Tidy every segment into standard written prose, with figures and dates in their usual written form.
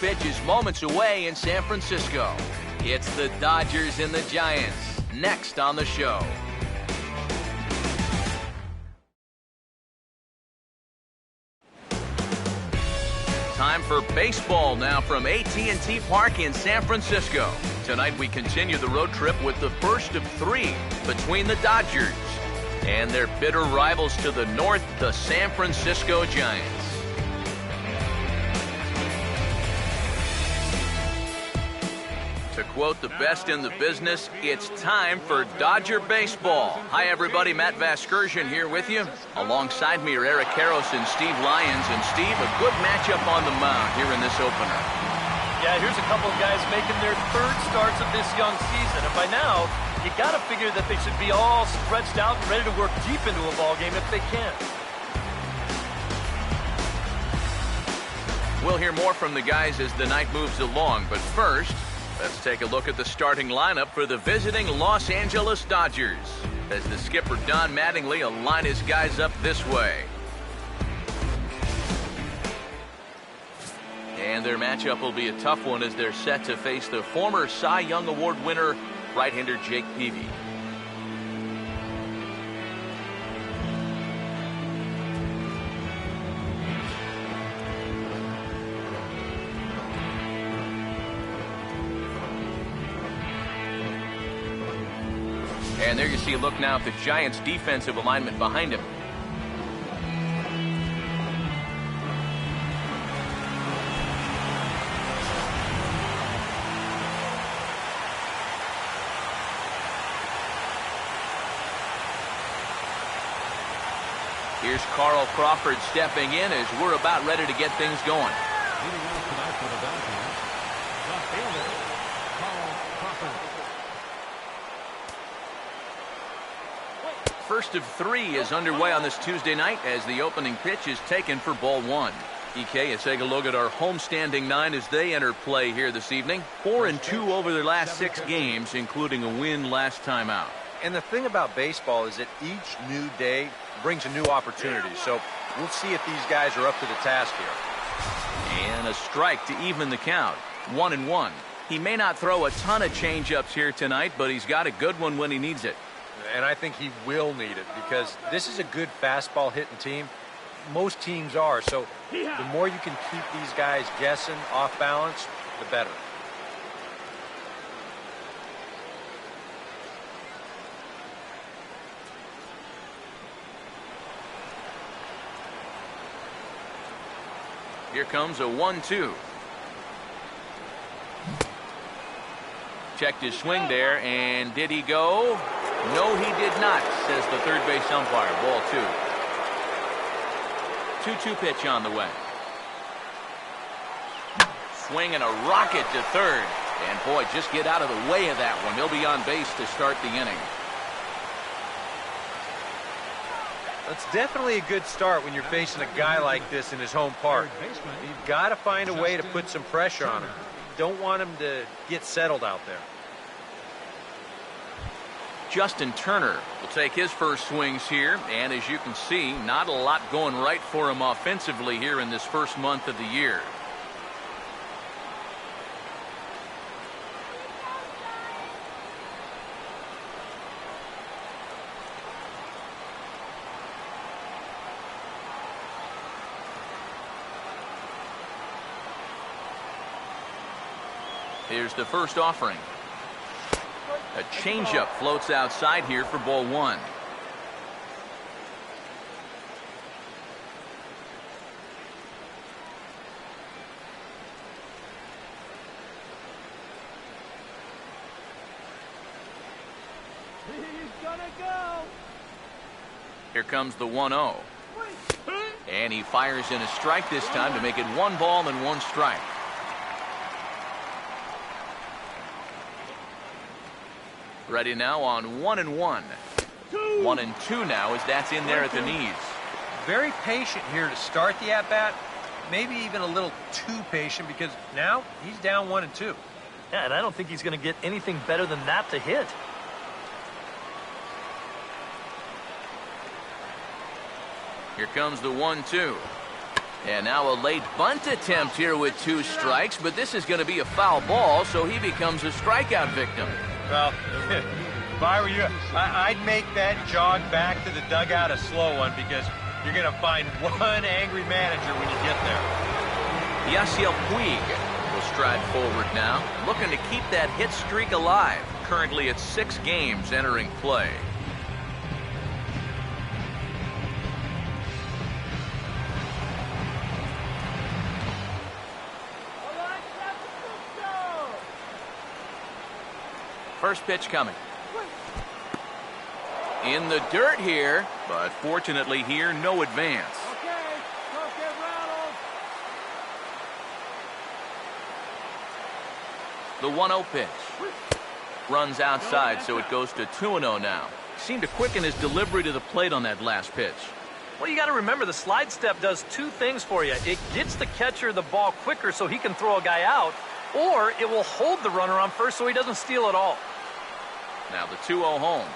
pitch is moments away in San Francisco. It's the Dodgers and the Giants, next on the show. Time for baseball now from AT&T Park in San Francisco. Tonight we continue the road trip with the first of three between the Dodgers and their bitter rivals to the north, the San Francisco Giants. To quote the best in the business, it's time for Dodger baseball. Hi, everybody. Matt Vasgersian here with you. Alongside me are Eric Karros and Steve Lyons. And Steve, a good matchup on the mound here in this opener. Yeah, here's a couple of guys making their third starts of this young season. And by now, you got to figure that they should be all stretched out and ready to work deep into a ball game if they can. We'll hear more from the guys as the night moves along. But first, let's take a look at the starting lineup for the visiting Los Angeles Dodgers, as the skipper Don Mattingly will line his guys up this way. And their matchup will be a tough one as they're set to face the former Cy Young Award winner, right-hander Jake Peavy. And there you see a look now at the Giants' defensive alignment behind him. Here's Carl Crawford stepping in as we're about ready to get things going. Leading off tonight for the Dodgers, the fielder, Carl Crawford. First of three is underway on this Tuesday night as the opening pitch is taken for ball one. EK, let's take a look at our homestanding nine as they enter play here this evening. 4-2 over their last 6 games, including a win last time out. And the thing about baseball is that each new day brings a new opportunity. So we'll see if these guys are up to the task here. And a strike to even the count. 1-1. He may not throw a ton of changeups here tonight, but he's got a good one when he needs it. And I think he will need it because this is a good fastball hitting team. Most teams are. So the more you can keep these guys guessing off balance, the better. Here comes a 1-2. Checked his swing there, and did he go? No, he did not, says the third base umpire. Ball 2. 2-2 pitch on the way. Swing and a rocket to third. And boy, just get out of the way of that one. He'll be on base to start the inning. It's definitely a good start when you're facing a guy like this in his home park. You've got to find a way to put some pressure on him. You don't want him to get settled out there. Justin Turner will take his first swings here, and as you can see, not a lot going right for him offensively here in this first month of the year. Here's the first offering. A changeup floats outside here for ball 1. He's gonna go. Here comes the 1-0. And he fires in a strike this time to make it 1 ball and 1 strike. Ready now on 1-1. 1-2 now as that's in there at the knees. Very patient here to start the at-bat. Maybe even a little too patient because now he's down 1-2. Yeah, and I don't think he's going to get anything better than that to hit. Here comes the 1-2. And now a late bunt attempt here with 2 strikes, but this is going to be a foul ball, so he becomes a strikeout victim. Well, if I were you, I'd make that jog back to the dugout a slow one, because you're going to find one angry manager when you get there. Yasiel Puig will stride forward now, looking to keep that hit streak alive. Currently at 6 games entering play. First pitch coming. In the dirt here, but fortunately here, no advance. The 1-0 pitch. Runs outside, so it goes to 2-0 now. Seemed to quicken his delivery to the plate on that last pitch. Well, you got to remember the slide step does 2 things for you. It gets the catcher the ball quicker so he can throw a guy out, or it will hold the runner on first so he doesn't steal it all. Now the 2-0 home.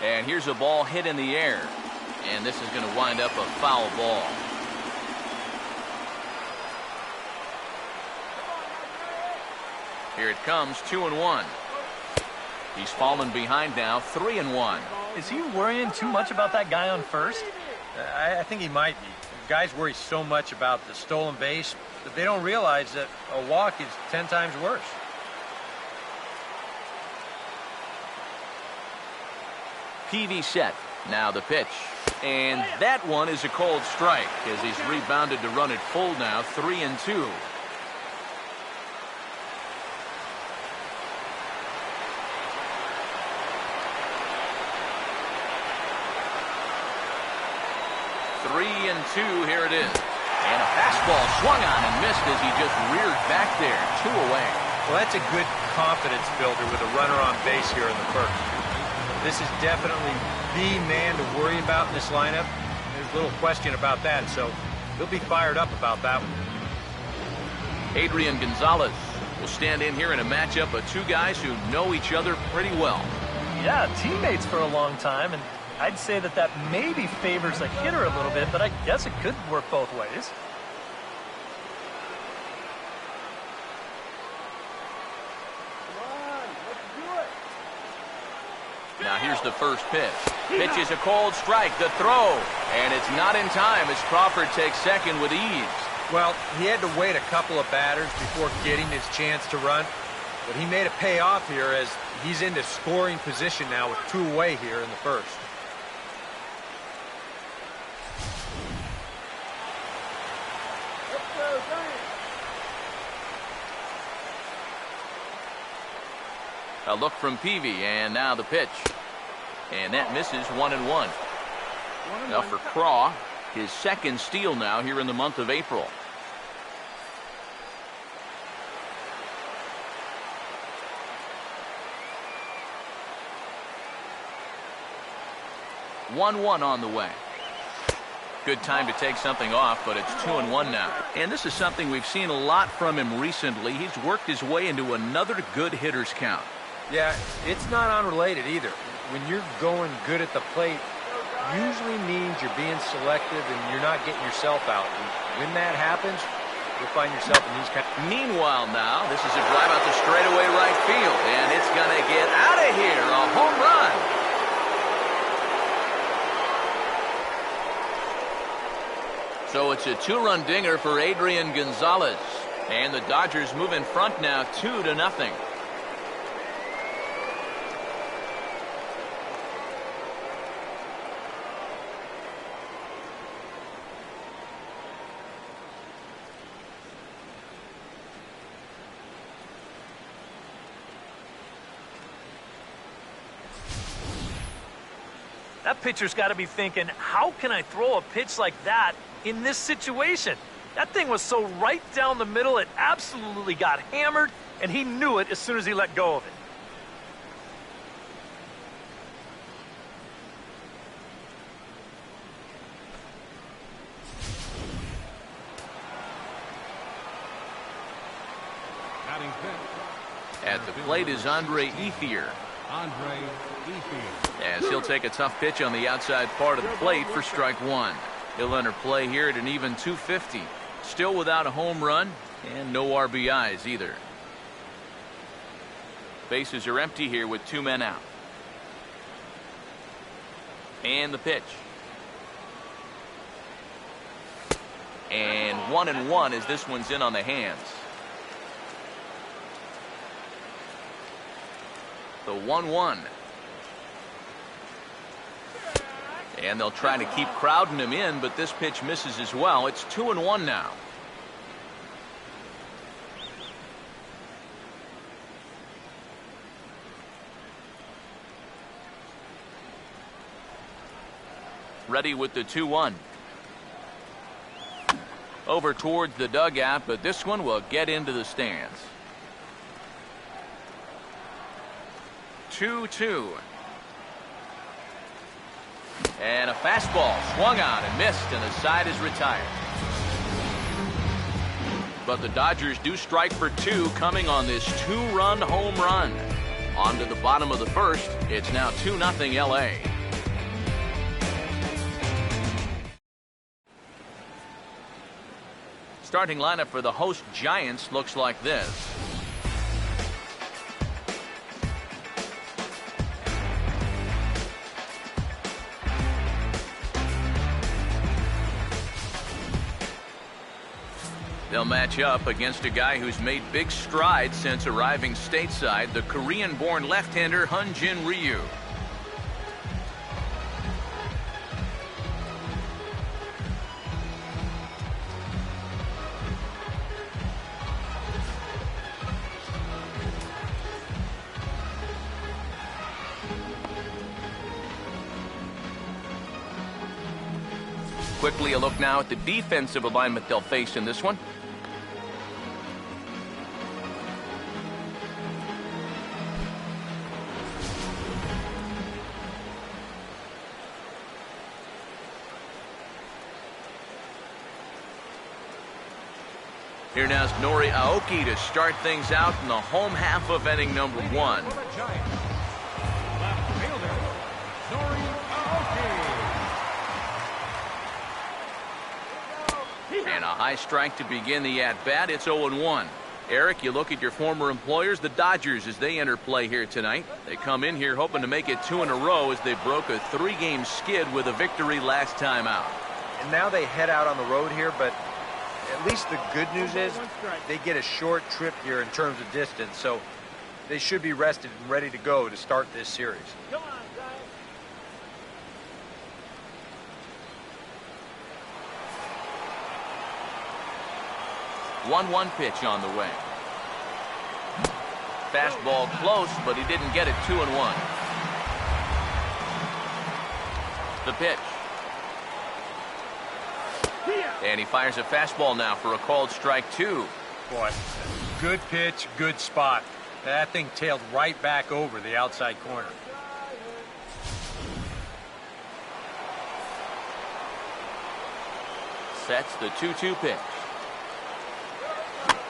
And here's a ball hit in the air. And this is going to wind up a foul ball. Here it comes, 2-1. He's fallen behind now, 3-1. Is he worrying too much about that guy on first? I think he might be. Guys worry so much about the stolen base that they don't realize that a walk is 10 times worse. PV set. Now the pitch. And that one is a cold strike as he's rebounded to run it full now, 3-2. Here it is. And a fastball swung on and missed as he just reared back there. 2 away. Well, that's a good confidence builder with a runner on base here in the first. This is definitely the man to worry about in this lineup. There's little question about that, so he'll be fired up about that one. Adrian Gonzalez will stand in here in a matchup of 2 guys who know each other pretty well. Yeah, teammates for a long time, and I'd say that maybe favors the hitter a little bit, but I guess it could work both ways. Now here's the first pitch. Pitch is a cold strike, the throw, and it's not in time as Crawford takes second with ease. Well, he had to wait a couple of batters before getting his chance to run, but he made it pay off here as he's into scoring position now with 2 away here in the first. A look from Peavy, and now the pitch. And that misses, 1-1. Now for Craw, his second steal now here in the month of April. One on the way. Good time to take something off, but it's 2-1 now. And this is something we've seen a lot from him recently. He's worked his way into another good hitter's count. Yeah, it's not unrelated either. When you're going good at the plate, usually means you're being selective and you're not getting yourself out. And when that happens, you'll find yourself in these kind of... Meanwhile now, this is a drive out to straightaway right field, and it's going to get out of here. A home run. So it's a 2-run dinger for Adrian Gonzalez. And the Dodgers move in front now, 2-0. That pitcher's got to be thinking, how can I throw a pitch like that in this situation? That thing was so right down the middle, it absolutely got hammered, and he knew it as soon as he let go of it. At the plate is Andre Ethier. As he'll take a tough pitch on the outside part of the plate for strike 1. He'll enter play here at an even 250. Still without a home run and no RBIs either. Bases are empty here with 2 men out. And the pitch. And 1-1 as this one's in on the hands. The 1-1. And they'll try to keep crowding him in, but this pitch misses as well. It's 2-1 now. Ready with the 2-1. Over towards the dugout, but this one will get into the stands. 2-2. And a fastball swung on and missed, and the side is retired. But the Dodgers do strike for 2 coming on this 2-run home run. On to the bottom of the first. It's now 2-0 LA. Starting lineup for the host Giants looks like this. They'll match up against a guy who's made big strides since arriving stateside, the Korean-born left-hander Hyun-Jin Ryu. Quickly a look now at the defensive alignment they'll face in this one. Here now is Nori Aoki to start things out in the home half of inning number 1. Left fielder, Nori Aoki. And a high strike to begin the at-bat. It's 0-1. Eric, you look at your former employers, the Dodgers, as they enter play here tonight. They come in here hoping to make it 2 in a row as they broke a 3-game skid with a victory last time out. And now they head out on the road here, but at least the good news is they get a short trip here in terms of distance, so they should be rested and ready to go to start this series. Come on, guys. 1-1 pitch on the way. Fastball close, but he didn't get it. 2-1. The pitch. And he fires a fastball now for a called strike 2. Boy, good pitch, good spot. That thing tailed right back over the outside corner. Sets the 2-2 pitch.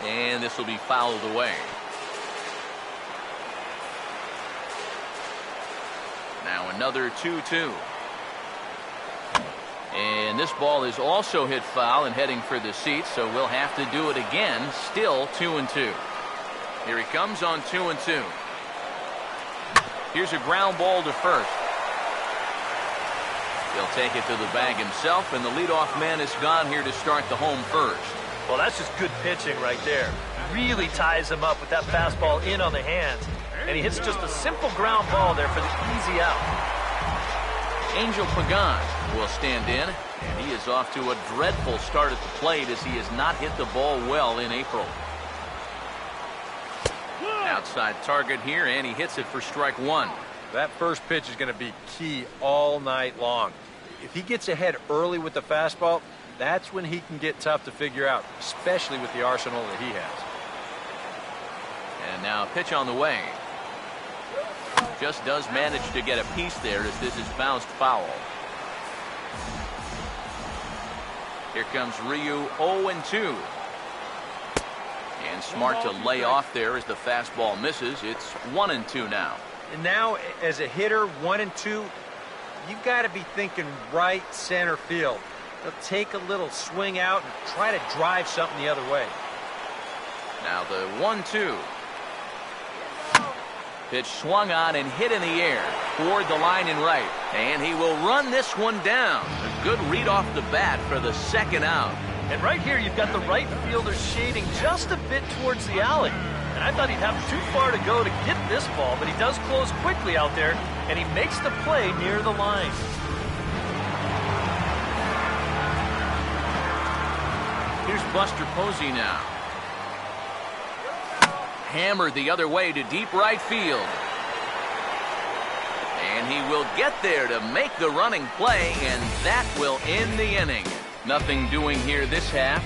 And this will be fouled away. Now another 2-2. And this ball is also hit foul and heading for the seats, so we'll have to do it again. Still 2-2. Here he comes on 2-2. Here's a ground ball to first. He'll take it to the bag himself, and the leadoff man is gone here to start the home first. Well, that's just good pitching right there. Really ties him up with that fastball in on the hands. And he hits just a simple ground ball there for the easy out. Angel Pagan will stand in, and he is off to a dreadful start at the plate as he has not hit the ball well in April. Outside target here, and he hits it for strike 1. That first pitch is going to be key all night long. If he gets ahead early with the fastball, that's when he can get tough to figure out, especially with the arsenal that he has. And now a pitch on the way. Just does manage to get a piece there as this is bounced foul. Here comes Ryu, 0-2. And smart to lay off there as the fastball misses. It's 1-2 now. And now, as a hitter, 1-2, you've got to be thinking right center field. They'll take a little swing out and try to drive something the other way. Now the 1-2. Pitch swung on and hit in the air toward the line and right. And he will run this one down. A good read off the bat for the second out. And right here, you've got the right fielder shading just a bit towards the alley. And I thought he'd have too far to go to get this ball, but he does close quickly out there, and he makes the play near the line. Here's Buster Posey now. Hammered the other way to deep right field. And he will get there to make the running play, and that will end the inning. Nothing doing here this half.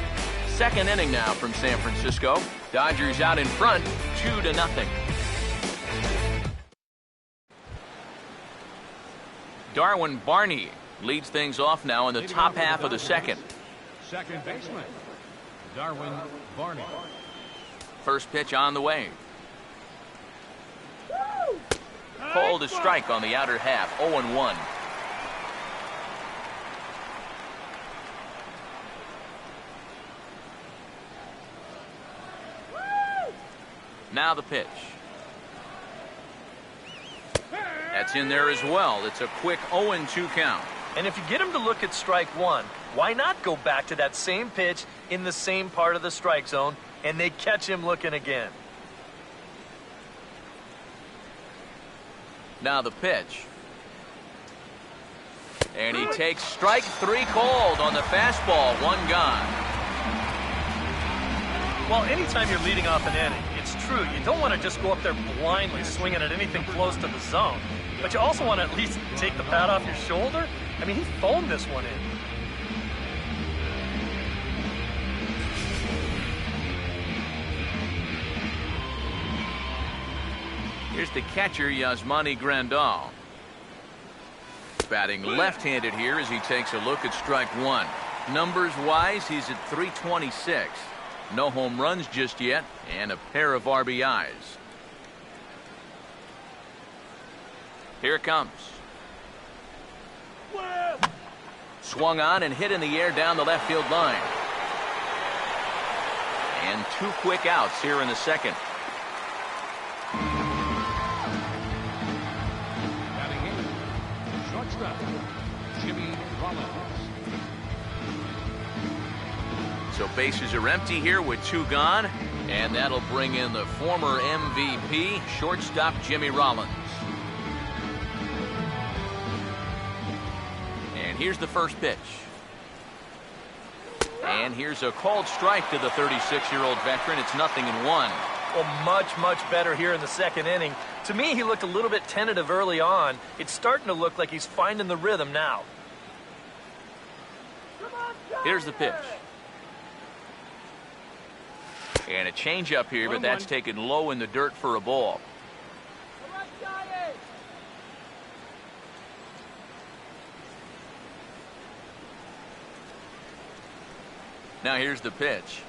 Second inning now from San Francisco. Dodgers out in front, 2-0. Darwin Barney leads things off now in the top half of the second. Second baseman, Darwin Barney. First pitch on the way. Called a strike on the outer half, 0-1. Now the pitch. That's in there as well. It's a quick 0-2 count. And if you get him to look at strike one, why not go back to that same pitch in the same part of the strike zone, and they catch him looking again? Now the pitch. And he takes strike three called on the fastball. One gone. Well, anytime you're leading off an inning, it's true, you don't want to just go up there blindly swinging at anything close to the zone. But you also want to at least take the bat off your shoulder. I mean, he phoned this one in. Here's the catcher, Yasmani Grandal. Batting left-handed here as he takes a look at strike one. Numbers-wise, he's at .326. No home runs just yet, and a pair of RBIs. Here it comes. Swung on and hit in the air down the left field line. And two quick outs here in the second. Batting in, shortstop, Jimmy Rollins. So bases are empty here with two gone, and that'll bring in the former MVP, shortstop Jimmy Rollins. And here's the first pitch. And here's a called strike to the 36-year-old veteran. It's 0-1. Well, much, much better here in the second inning. To me, he looked a little bit tentative early on. It's starting to look like he's finding the rhythm now. Here's the pitch. And a changeup here, but that's taken low in the dirt for a ball. Now here's the pitch.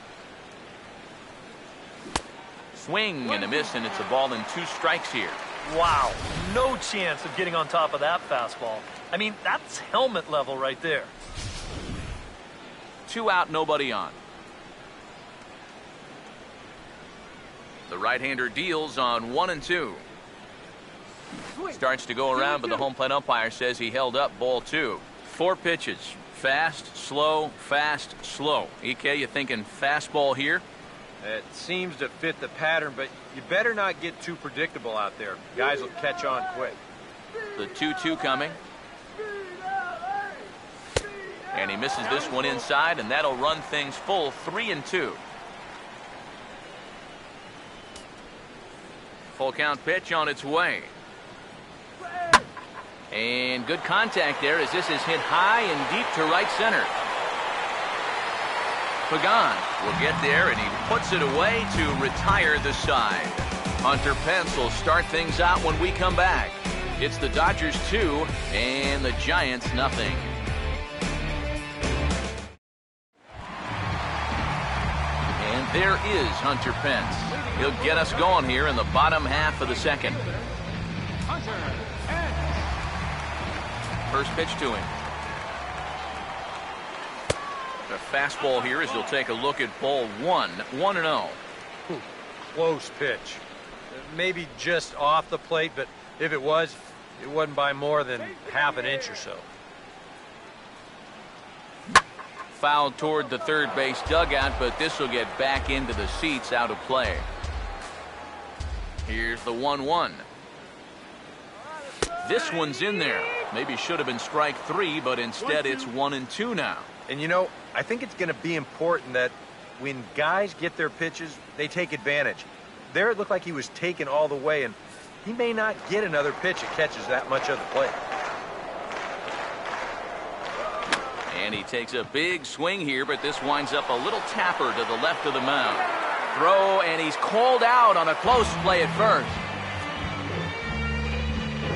Swing and a miss, and it's a ball and two strikes here. Wow, no chance of getting on top of that fastball. I mean, that's helmet level right there. 2 out, nobody on. The right-hander deals on 1-2. Starts to go around, but the home plate umpire says he held up ball 2. 4 pitches. Fast, slow, fast, slow. EK, you thinking fastball here? It seems to fit the pattern, but you better not get too predictable out there. Guys will catch on quick. The 2-2 coming. And he misses this one inside, and that'll run things full 3-2. Full count pitch on its way. And good contact there as this is hit high and deep to right center. Pagan will get there, and he puts it away to retire the side. Hunter Pence will start things out when we come back. It's the Dodgers 2 and the Giants nothing. And there is Hunter Pence. He'll get us going here in the bottom half of the second. Hunter Pence. First pitch to him. The fastball here as he'll take a look at ball one. 1-0. Close pitch. Maybe just off the plate, but if it was, it wasn't by more than half an inch or so. Fouled toward the third base dugout, but this will get back into the seats, out of play. Here's the 1-1. This one's in there. Maybe should have been strike three, but instead it's 1-2 now. And you know, I think it's going to be important that when guys get their pitches, they take advantage. There it looked like he was taken all the way, and he may not get another pitch that catches that much of the plate. And he takes a big swing here, but this winds up a little tapper to the left of the mound. Throw, and he's called out on a close play at first.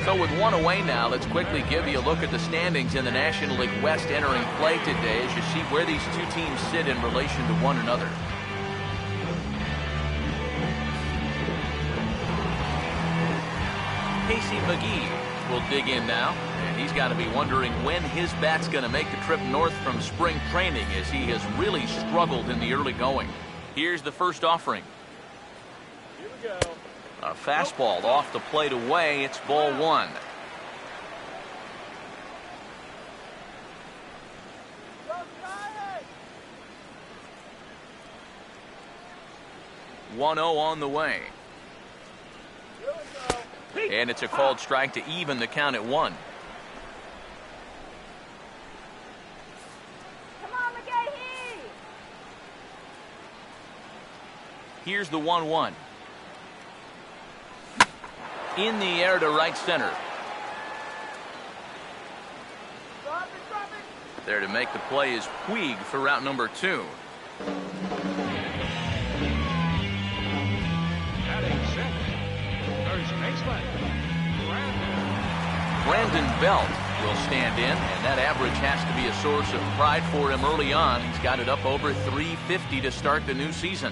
So with one away now, let's quickly give you a look at the standings in the National League West entering play today as you see where these two teams sit in relation to one another. Casey McGee will dig in now, and he's got to be wondering when his bat's going to make the trip north from spring training, as he has really struggled in the early going. Here's the first offering. Here we go. A fastball off the plate away. It's ball one. Go, 1-0 on the way. And it's a called strike to even the count at 1. Come on, McGahee! Here's the 1-1. In the air to right center. There to make the play is Puig for route number 2. Batting second. First baseman. Brandon Belt will stand in, and that average has to be a source of pride for him early on. He's got it up over 350 to start the new season.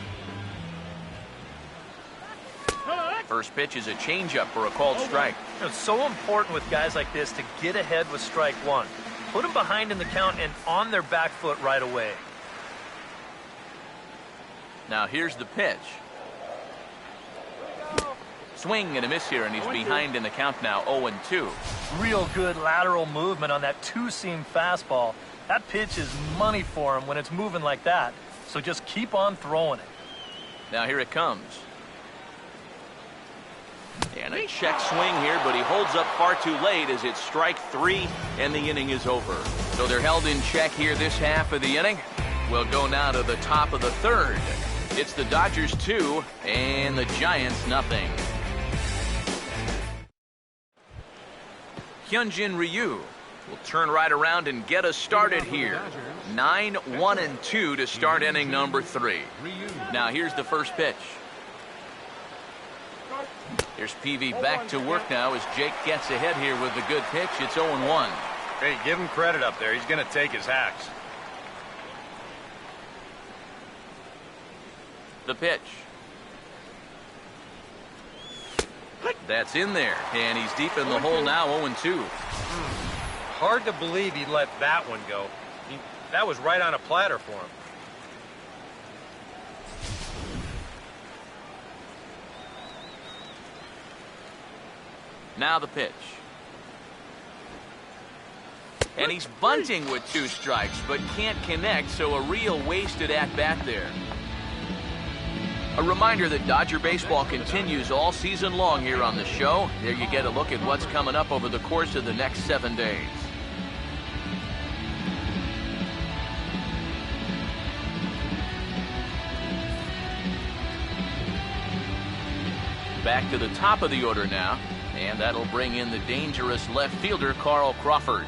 First pitch is a changeup for a called strike. It's so important with guys like this to get ahead with strike one. Put them behind in the count and on their back foot right away. Now here's the pitch. Swing and a miss here, and he's behind in the count now, 0-2. Real good lateral movement on that two-seam fastball. That pitch is money for him when it's moving like that. So just keep on throwing it. Now here it comes. And a check swing here, but he holds up far too late as it's strike 3 and the inning is over. So they're held in check here this half of the inning. We'll go now to the top of the third. It's the Dodgers 2 and the Giants nothing. Hyunjin Ryu will turn right around and get us started here. 9-1-2 to start inning number 3. Now here's the first pitch. Here's PV back to work now as Jake gets ahead here with a good pitch. It's 0-1. Hey, give him credit up there. He's going to take his hacks. The pitch. That's in there, and he's deep in the hole now, 0-2. Hard to believe he let that one go. That was right on a platter for him. Now the pitch. And he's bunting with 2 strikes, but can't connect, so a real wasted at-bat there. A reminder that Dodger baseball continues all season long here on the show. There you get a look at what's coming up over the course of the next 7 days. Back to the top of the order now, and that'll bring in the dangerous left fielder, Carl Crawford.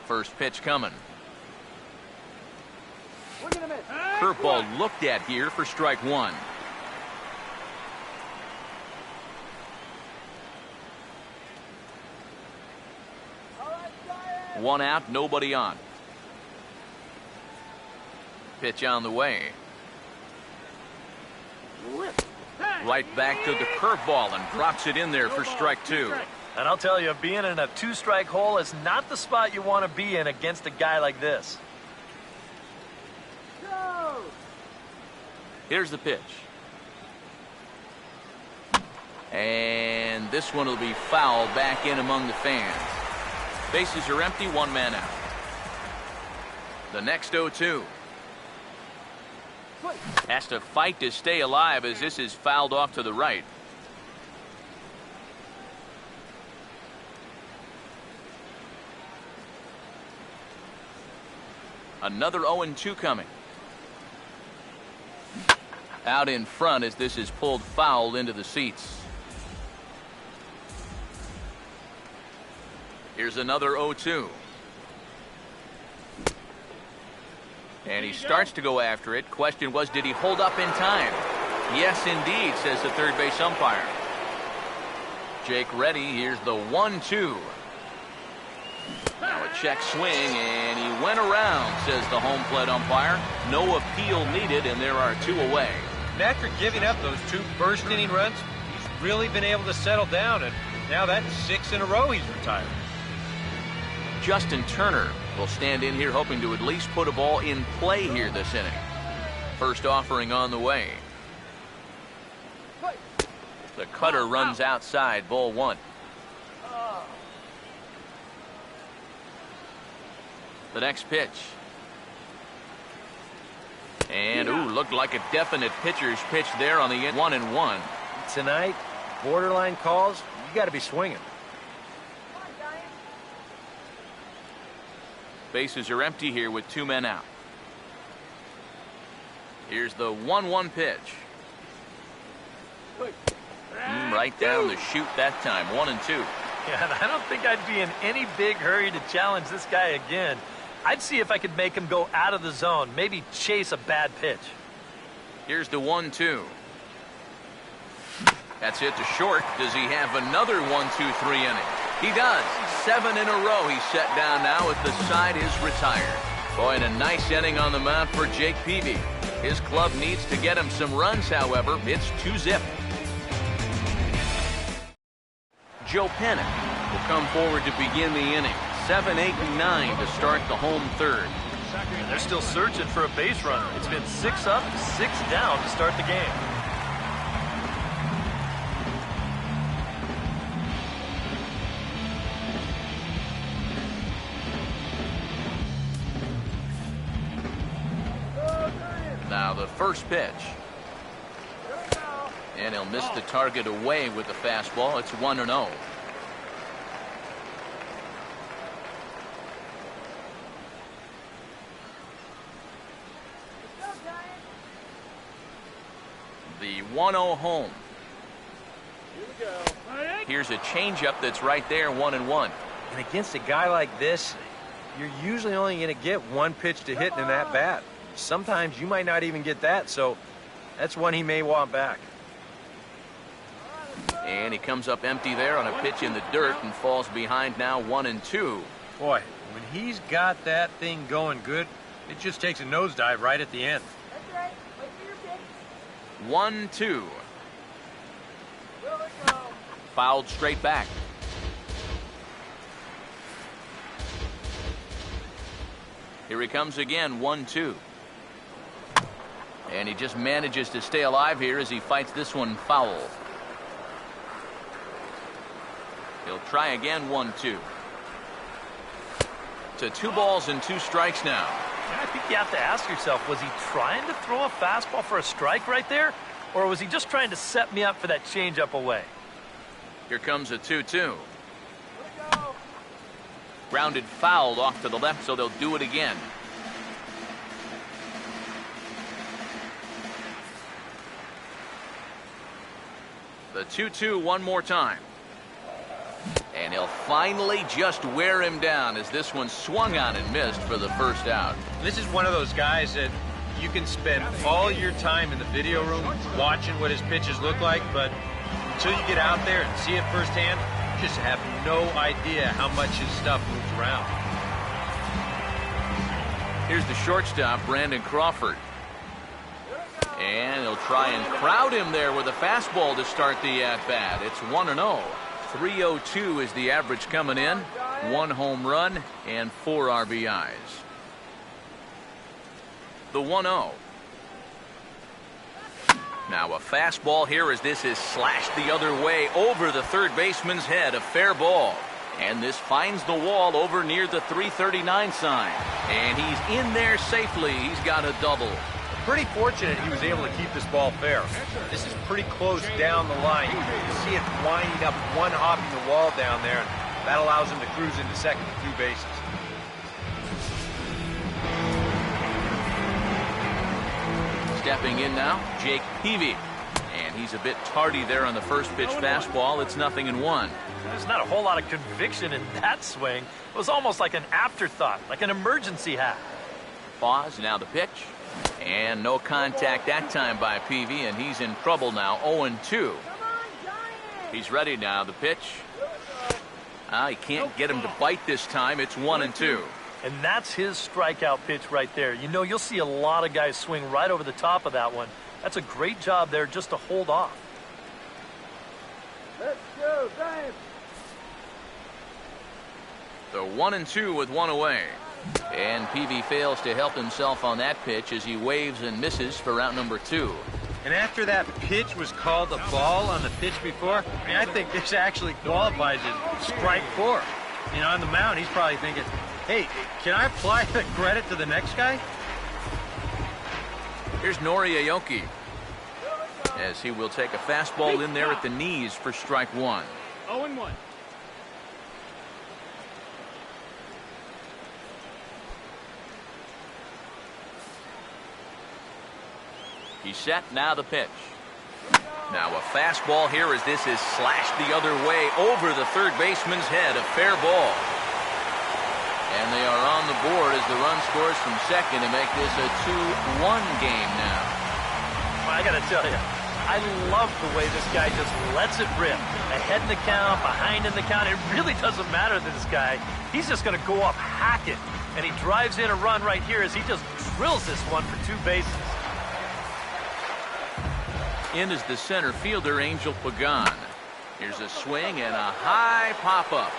First pitch coming. Curveball looked at here for strike 1. One out, nobody on. Pitch on the way. Right back to the curveball and drops it in there for strike 2. And I'll tell you, being in a two-strike hole is not the spot you want to be in against a guy like this. Here's the pitch. And this one will be fouled back in among the fans. Bases are empty, one man out. The next 0-2. Has to fight to stay alive as this is fouled off to the right. Another 0-2 coming. Out in front as this is pulled foul into the seats. Here's another 0-2. And he starts to go after it. Question was, did he hold up in time? Yes, indeed, says the third base umpire. Jake ready. Here's the 1-2. Now a check swing, and he went around, says the home plate umpire. No appeal needed, and there are two away. And after giving up those 2 first-inning runs, he's really been able to settle down, and now that's 6 in a row he's retired. Justin Turner will stand in here hoping to at least put a ball in play here this inning. First offering on the way. The cutter runs outside, ball 1. The next pitch. And, ooh, looked like a definite pitcher's pitch there on the 1-1. Tonight, borderline calls, you got to be swinging. Bases are empty here with 2 men out. Here's the 1-1 pitch. Right down the chute that time, 1-2. Yeah, and I don't think I'd be in any big hurry to challenge this guy again. I'd see if I could make him go out of the zone, maybe chase a bad pitch. Here's the 1-2. That's hit to short. Does he have another 1-2-3 inning? He does. 7 in a row he's set down now as the side is retired. Boy, and a nice inning on the mound for Jake Peavy. His club needs to get him some runs, however. It's 2-zip. Joe Panik will come forward to begin the inning. 7, 8, and 9 to start the home third. And they're still searching for a base runner. It's been 6 up, 6 down to start the game. Now the first pitch. And he'll miss the target away with the fastball. It's 1-0. The 1-0 home. Here's a changeup that's right there, 1-1. And against a guy like this, you're usually only going to get 1 pitch to hit in that bat. Sometimes you might not even get that, so that's one he may want back. And he comes up empty there on a pitch in the dirt and falls behind now, 1-2. Boy, when he's got that thing going good, it just takes a nosedive right at the end. 1-2. Fouled straight back. Here he comes again, 1-2. And he just manages to stay alive here as he fights this one foul. He'll try again, 1-2. To 2 balls and 2 strikes now. I think you have to ask yourself, was he trying to throw a fastball for a strike right there? Or was he just trying to set me up for that changeup away? Here comes a 2-2. Grounded fouled off to the left, so they'll do it again. The 2-2 one more time. And he'll finally just wear him down as this one swung on and missed for the first out. This is one of those guys that you can spend all your time in the video room watching what his pitches look like, but until you get out there and see it firsthand, you just have no idea how much his stuff moves around. Here's the shortstop, Brandon Crawford. And he'll try and crowd him there with a fastball to start the at-bat. It's 1-0. .302 is the average coming in. 1 home run and 4 RBIs. The 1-0. Now a fastball here as this is slashed the other way over the third baseman's head. A fair ball. And this finds the wall over near the 339 sign. And he's in there safely. He's got a double. Pretty fortunate he was able to keep this ball fair. This is pretty close down the line. You can see it winding up, one hopping the wall down there, and that allows him to cruise into second with 2 bases. Stepping in now, Jake Peavy. And he's a bit tardy there on the first pitch fastball. It's 0-1. There's not a whole lot of conviction in that swing. It was almost like an afterthought, like an emergency hack. Pause, now the pitch. And no contact that time by Peavy, and he's in trouble now. 0-2. He's ready now. The pitch. He can't get him to bite this time. It's 1-2. And that's his strikeout pitch right there. You know, you'll see a lot of guys swing right over the top of that one. That's a great job there just to hold off. Let's go, Dave. The 1-2 with 1 away. And Peavy fails to help himself on that pitch as he waves and misses for out number 2. And after that pitch was called a ball on the pitch before, I think this actually qualifies as strike 4. You know, on the mound, he's probably thinking, hey, can I apply the credit to the next guy? Here's Nori Aoki as he will take a fastball in there at the knees for strike 1. 0-1. He's set, now the pitch. Now a fastball here as this is slashed the other way over the third baseman's head. A fair ball. And they are on the board as the run scores from second to make this a 2-1 game now. I got to tell you, I love the way this guy just lets it rip. Ahead in the count, behind in the count. It really doesn't matter to this guy. He's just going to go up hacking. And he drives in a run right here as he just drills this one for 2 bases. In is the center fielder, Angel Pagan. Here's a swing and a high pop-up.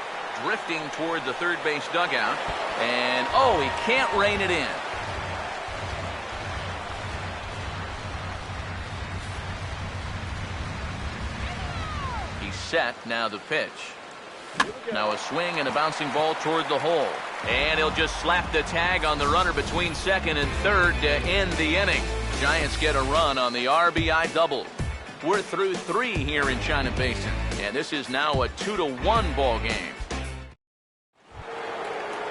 Drifting toward the third base dugout. And, he can't rein it in. He's set, now the pitch. Now a swing and a bouncing ball toward the hole. And he'll just slap the tag on the runner between second and third to end the inning. Giants get a run on the RBI double. We're through 3 here in China Basin, and this is now a 2-1 ball game.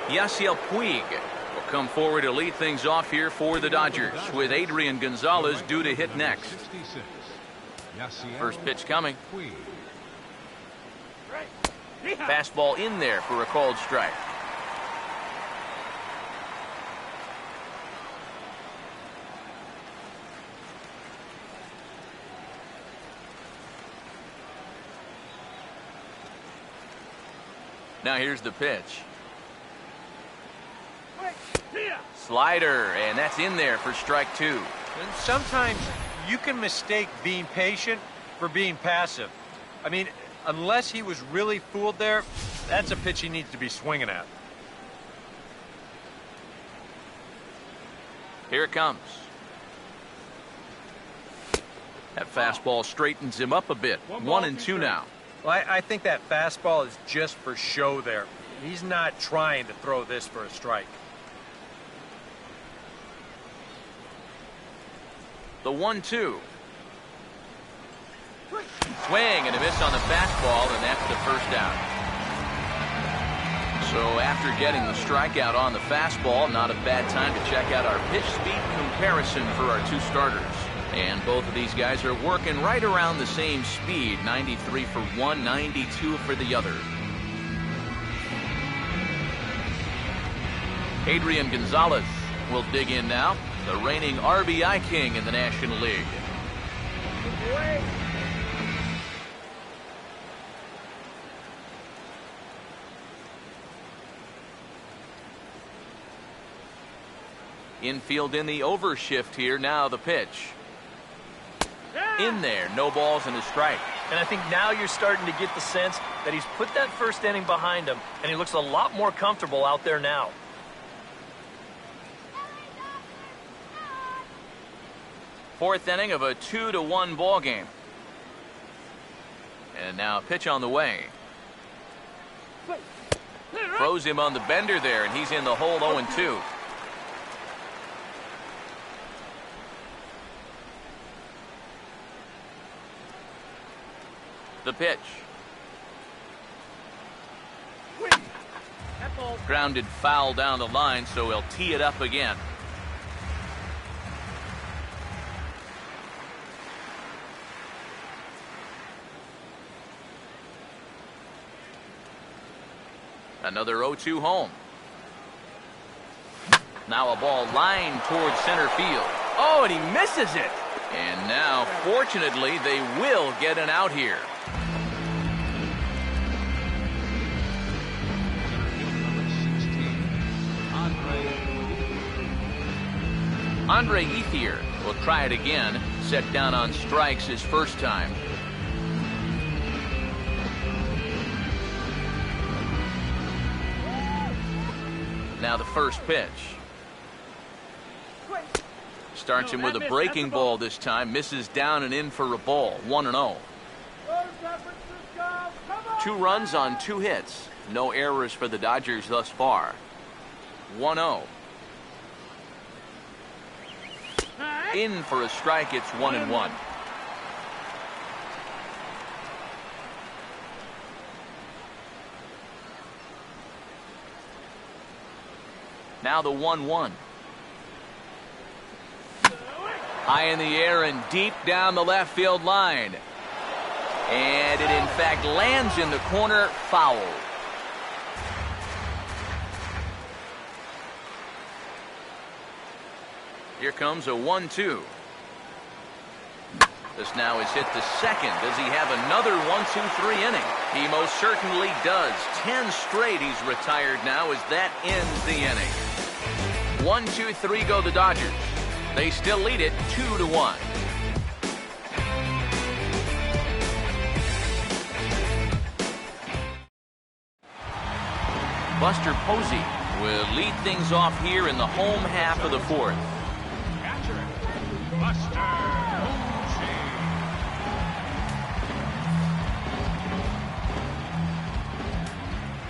Yasiel Puig will come forward to lead things off here for the Dodgers, with Adrian Gonzalez due to hit next. First pitch coming. Fastball in there for a called strike. Now here's the pitch. Slider, and that's in there for strike 2. And sometimes you can mistake being patient for being passive. I mean, unless he was really fooled there, that's a pitch he needs to be swinging at. Here it comes. That fastball straightens him up a bit. 1-2 now. Well, I think that fastball is just for show there. He's not trying to throw this for a strike. The 1-2. Swing and a miss on the fastball, and that's the first out. So after getting the strikeout on the fastball, not a bad time to check out our pitch speed comparison for our 2 starters. And both of these guys are working right around the same speed. 93 for one, 92 for the other. Adrian Gonzalez will dig in now. The reigning RBI king in the National League. Infield in the overshift here. Now the pitch. In there, no balls and a strike. And I think now you're starting to get the sense that he's put that first inning behind him, and he looks a lot more comfortable out there now. Fourth inning of a 2-1 ball game. And now a pitch on the way. Throws him on the bender there, and he's in the hole 0-2. The pitch. Grounded foul down the line, so he'll tee it up again. Another 0-2 home. Now a ball lined towards center field. Oh, and he misses it. And now, fortunately, they will get an out here. Andre Ethier will try it again. Set down on strikes his first time. Now the first pitch. Starts him with a breaking ball this time. Misses down and in for a ball. 1-0. 2 runs on 2 hits. No errors for the Dodgers thus far. 1-0. In for a strike. It's 1-1. Now the 1-1. High in the air and deep down the left field line. And it in fact lands in the corner, foul. Here comes a 1-2. This now is hit to second. Does he have another 1-2-3 inning? He most certainly does. 10 straight he's retired now as that ends the inning. 1-2-3 go the Dodgers. They still lead it 2-1. Buster Posey will lead things off here in the home half of the fourth. Catcher, Buster Posey.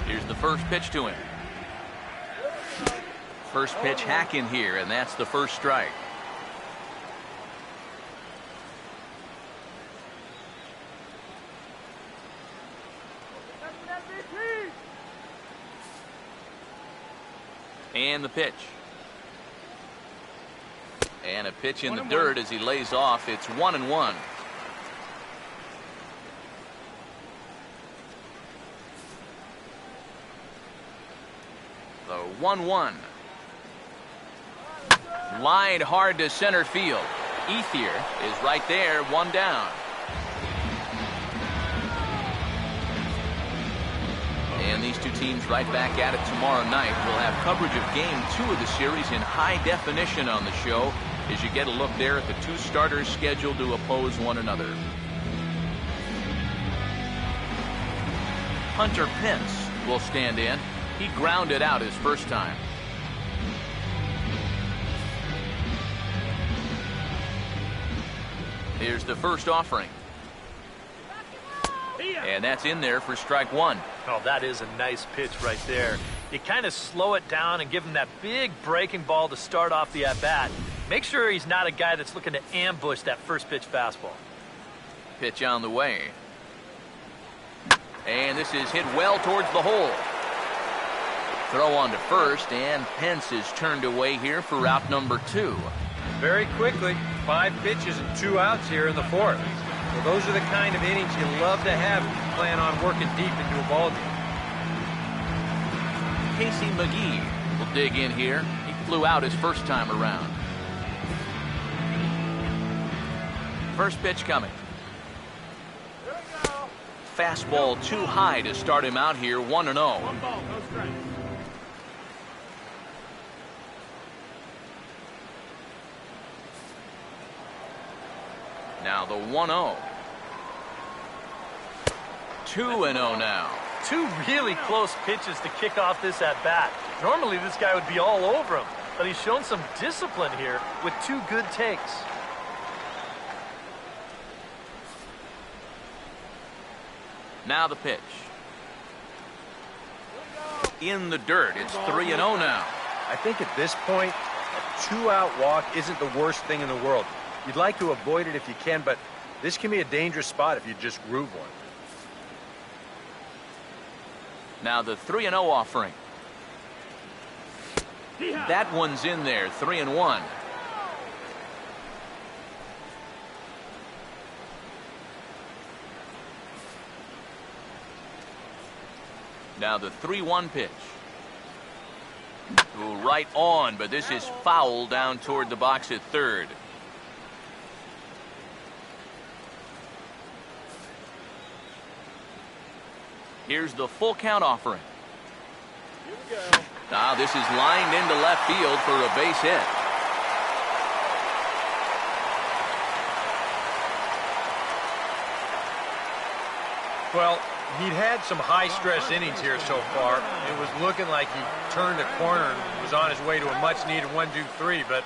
Here's the first pitch to him. First pitch hack in here, and that's the first strike. And the pitch. And a pitch in the dirt as he lays off. It's 1-1. The 1-1. Lined hard to center field. Ethier is right there, 1 down. And these two teams right back at it tomorrow night. We'll have coverage of Game 2 of the series in high definition on the show as you get a look there at the 2 starters scheduled to oppose one another. Hunter Pence will stand in. He grounded out his first time. Here's the first offering. And that's in there for strike 1. Oh, that is a nice pitch right there. You kind of slow it down and give him that big breaking ball to start off the at-bat. Make sure he's not a guy that's looking to ambush that first pitch fastball. Pitch on the way. And this is hit well towards the hole. Throw on to first, and Pence is turned away here for out number 2. Very quickly, 5 pitches and 2 outs here in the fourth. Well, those are the kind of innings you love to have if you plan on working deep into a ball game. Casey McGee will dig in here. He flew out his first time around. First pitch coming. Fastball too high to start him out here, 1-0. 1 ball, no strike. Now the 1-0. 2-0 now. Two really close pitches to kick off this at-bat. Normally this guy would be all over him, but he's shown some discipline here with two good takes. Now the pitch. In the dirt. It's 3-0 now. I think at this point, a two-out walk isn't the worst thing in the world. You'd like to avoid it if you can, but this can be a dangerous spot if you just groove one. Now the 3-0 offering. That one's in there. 3-1. Now the 3-1 pitch. Ooh, right on, but this is foul down toward the box at third. Here's the full count offering. Now this is lined into left field for a base hit. Well, he'd had some high-stress innings here so far. It was looking like he turned a corner and was on his way to a much-needed 1-2-3, but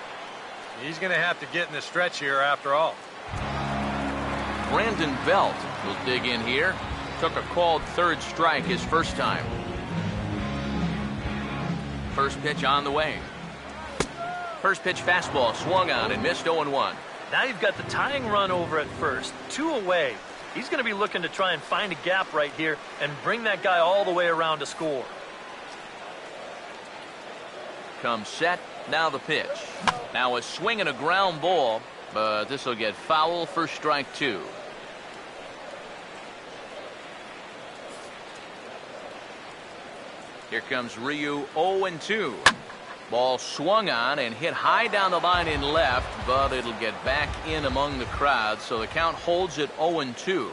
he's going to have to get in the stretch here after all. Brandon Belt will dig in here. Took a called third strike his first time. First pitch on the way. First pitch fastball swung on and missed. 0-1. Now you've got the tying run over at first, 2 away. He's going to be looking to try and find a gap right here and bring that guy all the way around to score. Comes set. Now the pitch. Now a swing and a ground ball, but this will get foul for strike 2. Here comes Ryu. 0-2. Ball swung on and hit high down the line in left, but it'll get back in among the crowd, so the count holds at 0-2.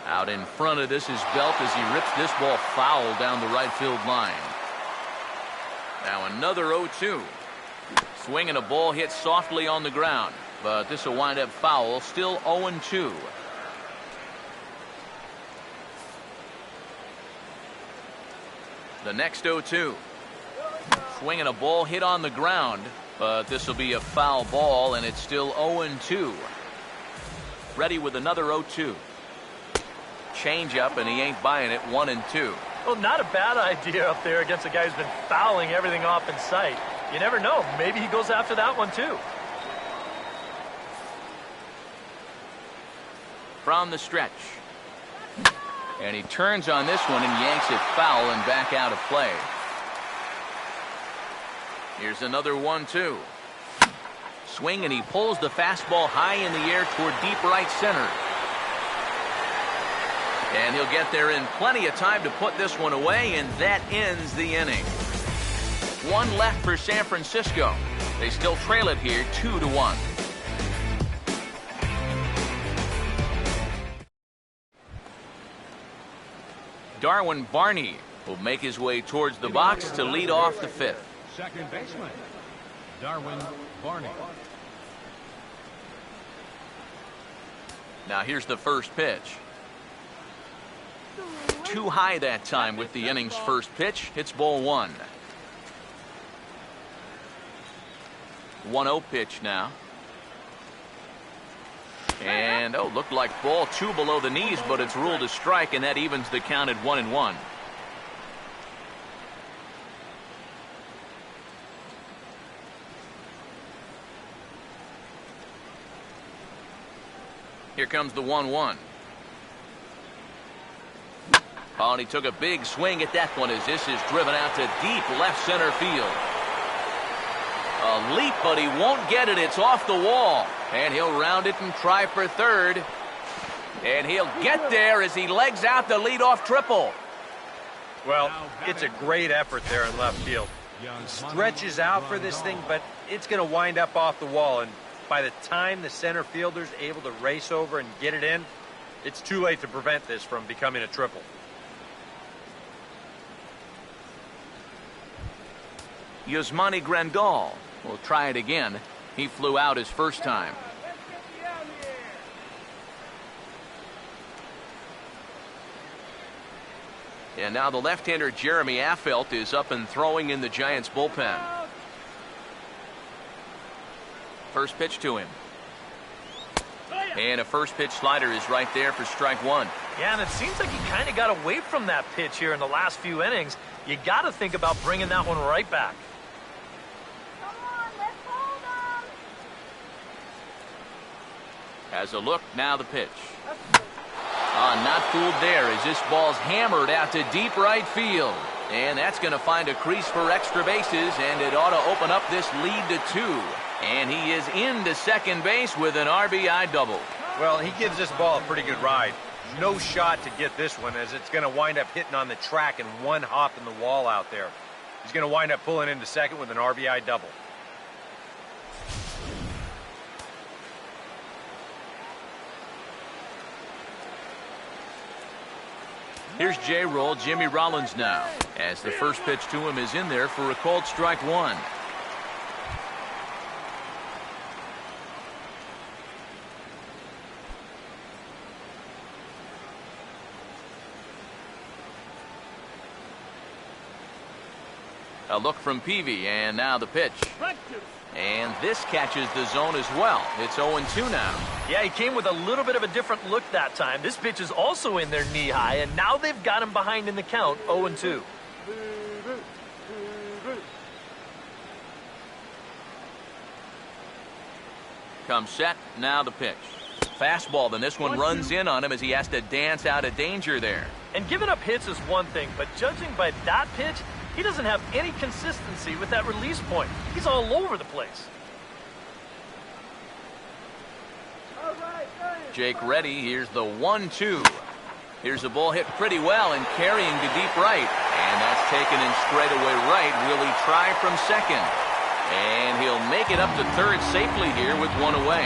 Out in front of this is Belt as he rips this ball foul down the right field line. Now another 0-2. Swinging a ball hit softly on the ground, but this will wind up foul. Still 0-2. The next 0-2. Swinging a ball hit on the ground, but this will be a foul ball, and it's still 0-2. Ready with another 0-2. Change up, and he ain't buying it. 1-2. Well, not a bad idea up there against a guy who's been fouling everything off in sight. You never know. Maybe he goes after that one, too. From the stretch. And he turns on this one and yanks it foul and back out of play. Here's another 1-2. Swing, and he pulls the fastball high in the air toward deep right center. And he'll get there in plenty of time to put this one away, and that ends the inning. One left for San Francisco. They still trail it here 2-1. Darwin Barney will make his way towards the box to lead off the fifth. Second baseman, Darwin Barney. Now here's the first pitch. Too high that time with the inning's first pitch. It's ball 1. 1-0 pitch now. And, looked like ball 2 below the knees, but it's ruled a strike, and that evens the count at 1-1. Here comes the 1-1. Oh, and he took a big swing at that one as this is driven out to deep left center field. A leap, but he won't get it. It's off the wall. And he'll round it and try for third. And he'll get there as he legs out the leadoff triple. Well, it's a great effort there in left field. He stretches out for this thing, but it's going to wind up off the wall. And by the time the center fielder's able to race over and get it in, it's too late to prevent this from becoming a triple. Yasmani Grandal will try it again. He flew out his first time. And now the left-hander Jeremy Affeldt is up and throwing in the Giants bullpen. First pitch to him. And a first pitch slider is right there for strike one. Yeah, and it seems like he kind of got away from that pitch here in the last few innings. You got to think about bringing that one right back. Come on, let's hold 'em. Has a look, now the pitch. Not fooled there as this ball's hammered out to deep right field. And that's going to find a crease for extra bases, and it ought to open up this lead to 2. And he is into second base with an RBI double. Well, he gives this ball a pretty good ride. No shot to get this one, as it's going to wind up hitting on the track and one hop in the wall out there. He's going to wind up pulling into second with an RBI double. Here's J-Roll, Jimmy Rollins now, as the first pitch to him is in there for a called strike one. A look from Peavy, and now the pitch. And this catches the zone as well. It's 0-2 now. Yeah, he came with a little bit of a different look that time. This pitch is also in their knee high, and now they've got him behind in the count, 0-2. Comes set, now the pitch. Fastball, then this one runs in on him as he has to dance out of danger there. And giving up hits is one thing, but judging by that pitch, he doesn't have any consistency with that release point. He's all over the place. Jake Reddy, here's the 1-2. Here's the ball hit pretty well and carrying to deep right. And that's taken in straightaway right. Will he try from second? And he'll make it up to third safely here with one away.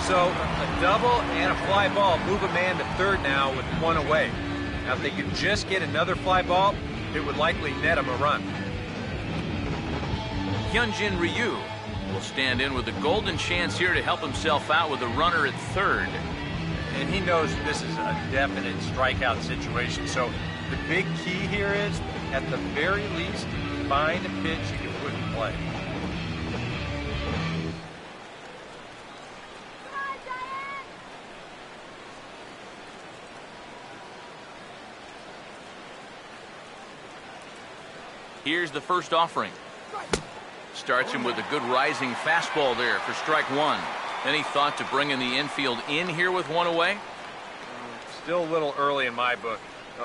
So a double and a fly ball move a man to third now with one away. Now if they could just get another fly ball, it would likely net him a run. Hyunjin Ryu will stand in with a golden chance here to help himself out with a runner at third. And he knows this is a definite strikeout situation. So the big key here is, at the very least, find a pitch you can put in play. Here's the first offering. Starts him with a good rising fastball there for strike one. Any thought to bringing the infield in here with one away? Still a little early in my book.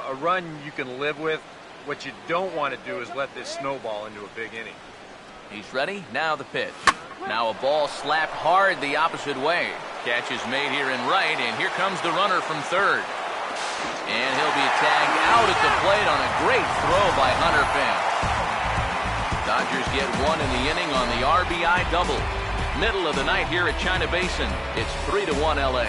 A run you can live with. What you don't want to do is let this snowball into a big inning. He's ready. Now the pitch. Now a ball slapped hard the opposite way. Catch is made here in right, and here comes the runner from third. And he'll be tagged out at the plate on a great throw by Hunter Finn. Dodgers get one in the inning on the RBI double. Middle of the night here at China Basin. It's 3-1 LA.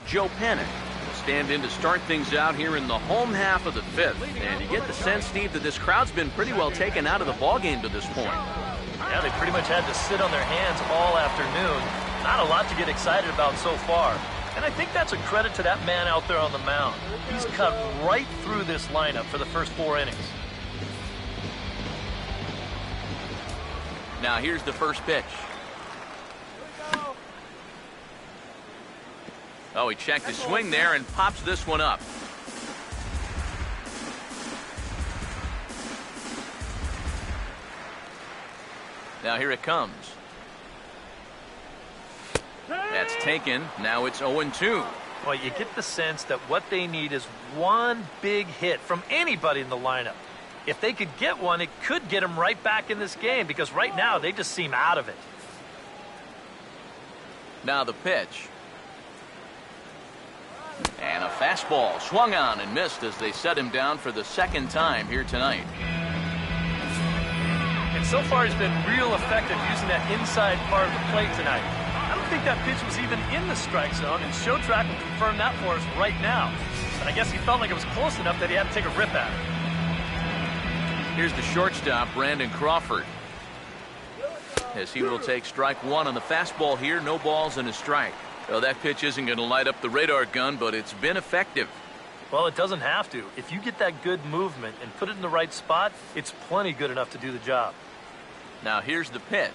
Joe Panik will stand in to start things out here in the home half of the fifth. And you get the sense, Steve, that this crowd's been pretty well taken out of the ballgame to this point. Yeah, they pretty much had to sit on their hands all afternoon. Not a lot to get excited about so far. And I think that's a credit to that man out there on the mound. He's cut right through this lineup for the first 4 innings. Now here's the first pitch. Oh, he checked his swing there and pops this one up. Now here it comes. That's taken. Now it's 0-2. Well, you get the sense that what they need is one big hit from anybody in the lineup. If they could get one, it could get them right back in this game, because right now they just seem out of it. Now the pitch. And a fastball swung on and missed as they set him down for the second time here tonight. And so far he's been real effective using that inside part of the plate tonight. I don't think that pitch was even in the strike zone, and Show Track will confirm that for us right now. But I guess he felt like it was close enough that he had to take a rip at it. Here's the shortstop, Brandon Crawford, as he will take strike one on the fastball here. No balls and a strike. Well, that pitch isn't going to light up the radar gun, but it's been effective. Well, it doesn't have to. If you get that good movement and put it in the right spot, it's plenty good enough to do the job. Now here's the pitch.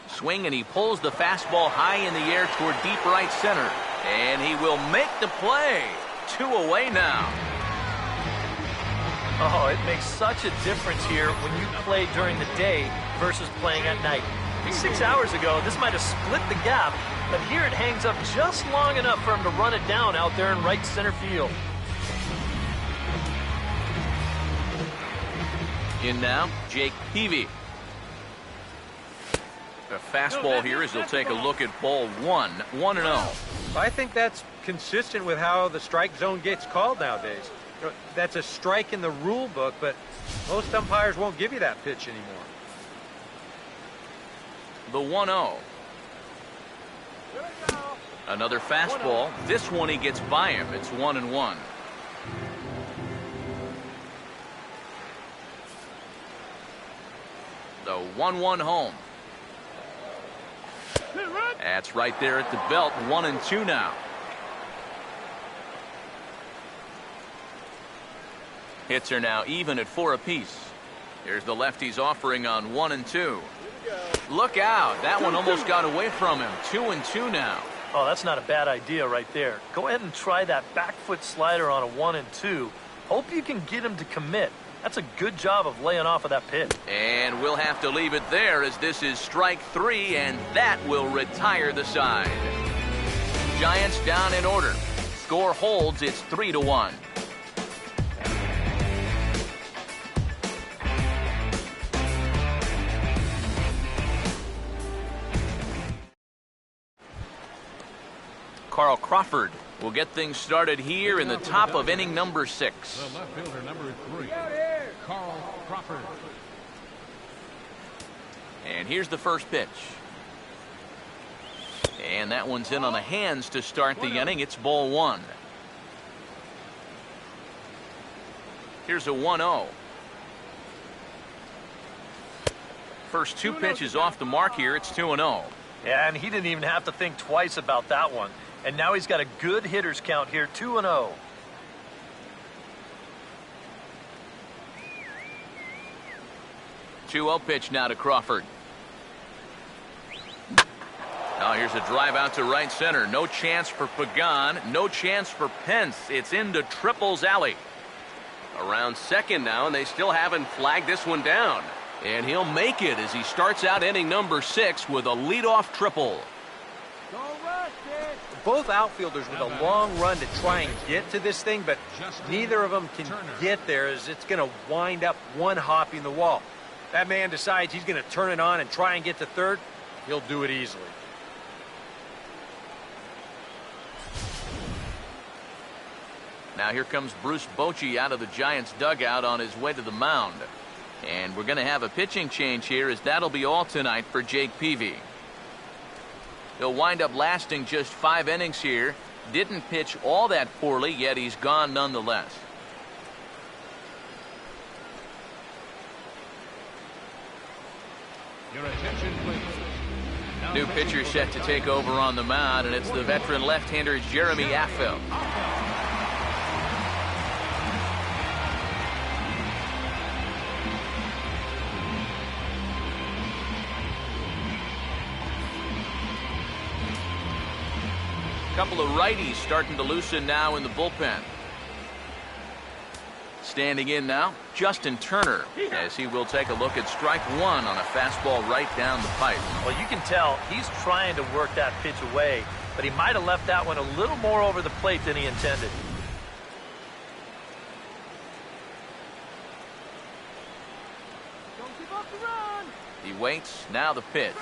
Swing, and he pulls the fastball high in the air toward deep right center. And he will make the play. 2 away now. Oh, it makes such a difference here when you play during the day versus playing at night. 6 hours ago, this might have split the gap, but here it hangs up just long enough for him to run it down out there in right center field. In now, Jake Peavy. A fastball here as he'll take a look at ball 1, 1-0. I think that's consistent with how the strike zone gets called nowadays. That's a strike in the rule book, but most umpires won't give you that pitch anymore. The 1-0. Another fastball. This one he gets by him. It's 1-1. The 1-1 home. That's right there at the belt. 1-2 now. Hits are now even at 4 apiece. Here's the lefty's offering on 1-2. Look out. That one almost got away from him. 2-2 now. Oh, that's not a bad idea right there. Go ahead and try that back foot slider on a 1-2. Hope you can get him to commit. That's a good job of laying off of that pitch. And we'll have to leave it there as this is strike 3, and that will retire the side. Giants down in order. Score holds. It's 3-1. Carl Crawford will get things started here in the top of inning number 6. The left fielder, number 3, Carl Crawford. And here's the first pitch. And that one's in on the hands to start the inning. It's ball 1. Here's a 1-0. First 2 pitches off the mark here. It's 2-0. Yeah, and he didn't even have to think twice about that one. And now he's got a good hitters count here, 2-0. Two-0 pitch now to Crawford. Now here's a drive out to right center. No chance for Pagan. No chance for Pence. It's into Triple's alley. Around second now, and they still haven't flagged this one down. And he'll make it as he starts out inning number 6 with a leadoff triple. Both outfielders with a long run to try and get to this thing, but neither of them can get there as it's going to wind up one hopping the wall. That man decides he's going to turn it on and try and get to third. He'll do it easily. Now here comes Bruce Bochy out of the Giants dugout on his way to the mound. And we're going to have a pitching change here as that'll be all tonight for Jake Peavy. He'll wind up lasting just 5 innings here. Didn't pitch all that poorly, yet he's gone nonetheless. Your attention, please. New pitcher set to take over on the mound, and it's the veteran left-hander Jeremy Affeldt. Couple of righties starting to loosen now in the bullpen. Standing in now, Justin Turner, as he will take a look at strike 1 on a fastball right down the pipe. Well, you can tell he's trying to work that pitch away, but he might have left that one a little more over the plate than he intended. Don't give up the run. He waits, now the pitch.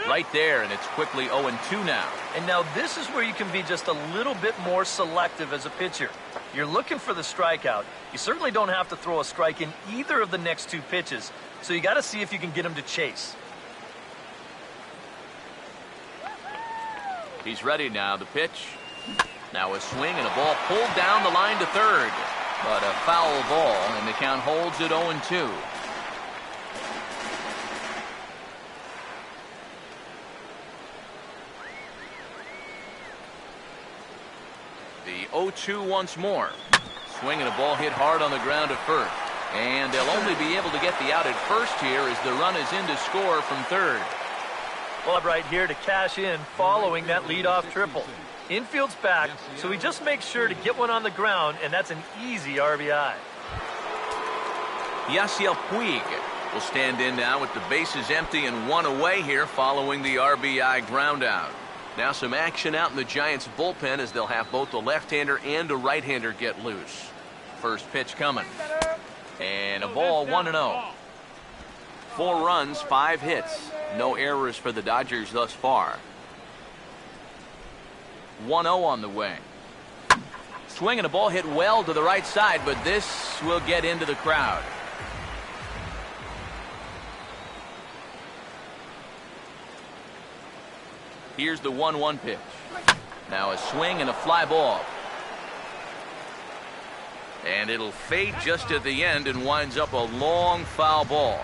Right there, and it's quickly 0-2 now. And now this is where you can be just a little bit more selective as a pitcher. You're looking for the strikeout. You certainly don't have to throw a strike in either of the next 2 pitches, so you got to see if you can get him to chase. He's ready now, the pitch. Now a swing and a ball pulled down the line to third. But a foul ball, and the count holds at 0-2. The 0-2 once more. Swinging a ball hit hard on the ground to first. And they'll only be able to get the out at first here as the run is in to score from third. Well, right here to cash in following that leadoff triple. Infield's back, so he just makes sure to get one on the ground, and that's an easy RBI. Yasiel Puig will stand in now with the bases empty and one away here following the RBI ground out. Now some action out in the Giants bullpen as they'll have both a left-hander and a right-hander get loose. First pitch coming. And a ball, 1-0. 4 runs, 5 hits. No errors for the Dodgers thus far. 1-0 on the way. Swinging a ball hit well to the right side, but this will get into the crowd. Here's the 1-1 pitch. Now a swing and a fly ball. And it'll fade just at the end and winds up a long foul ball.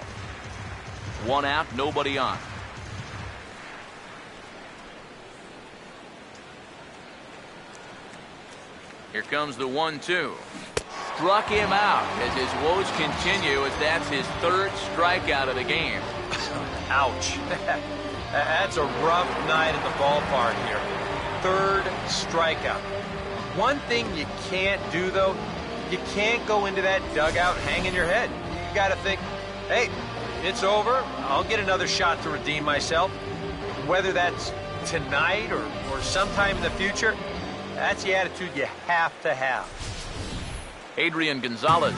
1 out, nobody on. Here comes the 1-2. Struck him out as his woes continue as that's his 3rd strikeout of the game. Ouch. That's a rough night at the ballpark here. 3rd strikeout. One thing you can't do, though, you can't go into that dugout hanging your head. You got to think, hey, it's over. I'll get another shot to redeem myself. Whether that's tonight or sometime in the future, that's the attitude you have to have. Adrian Gonzalez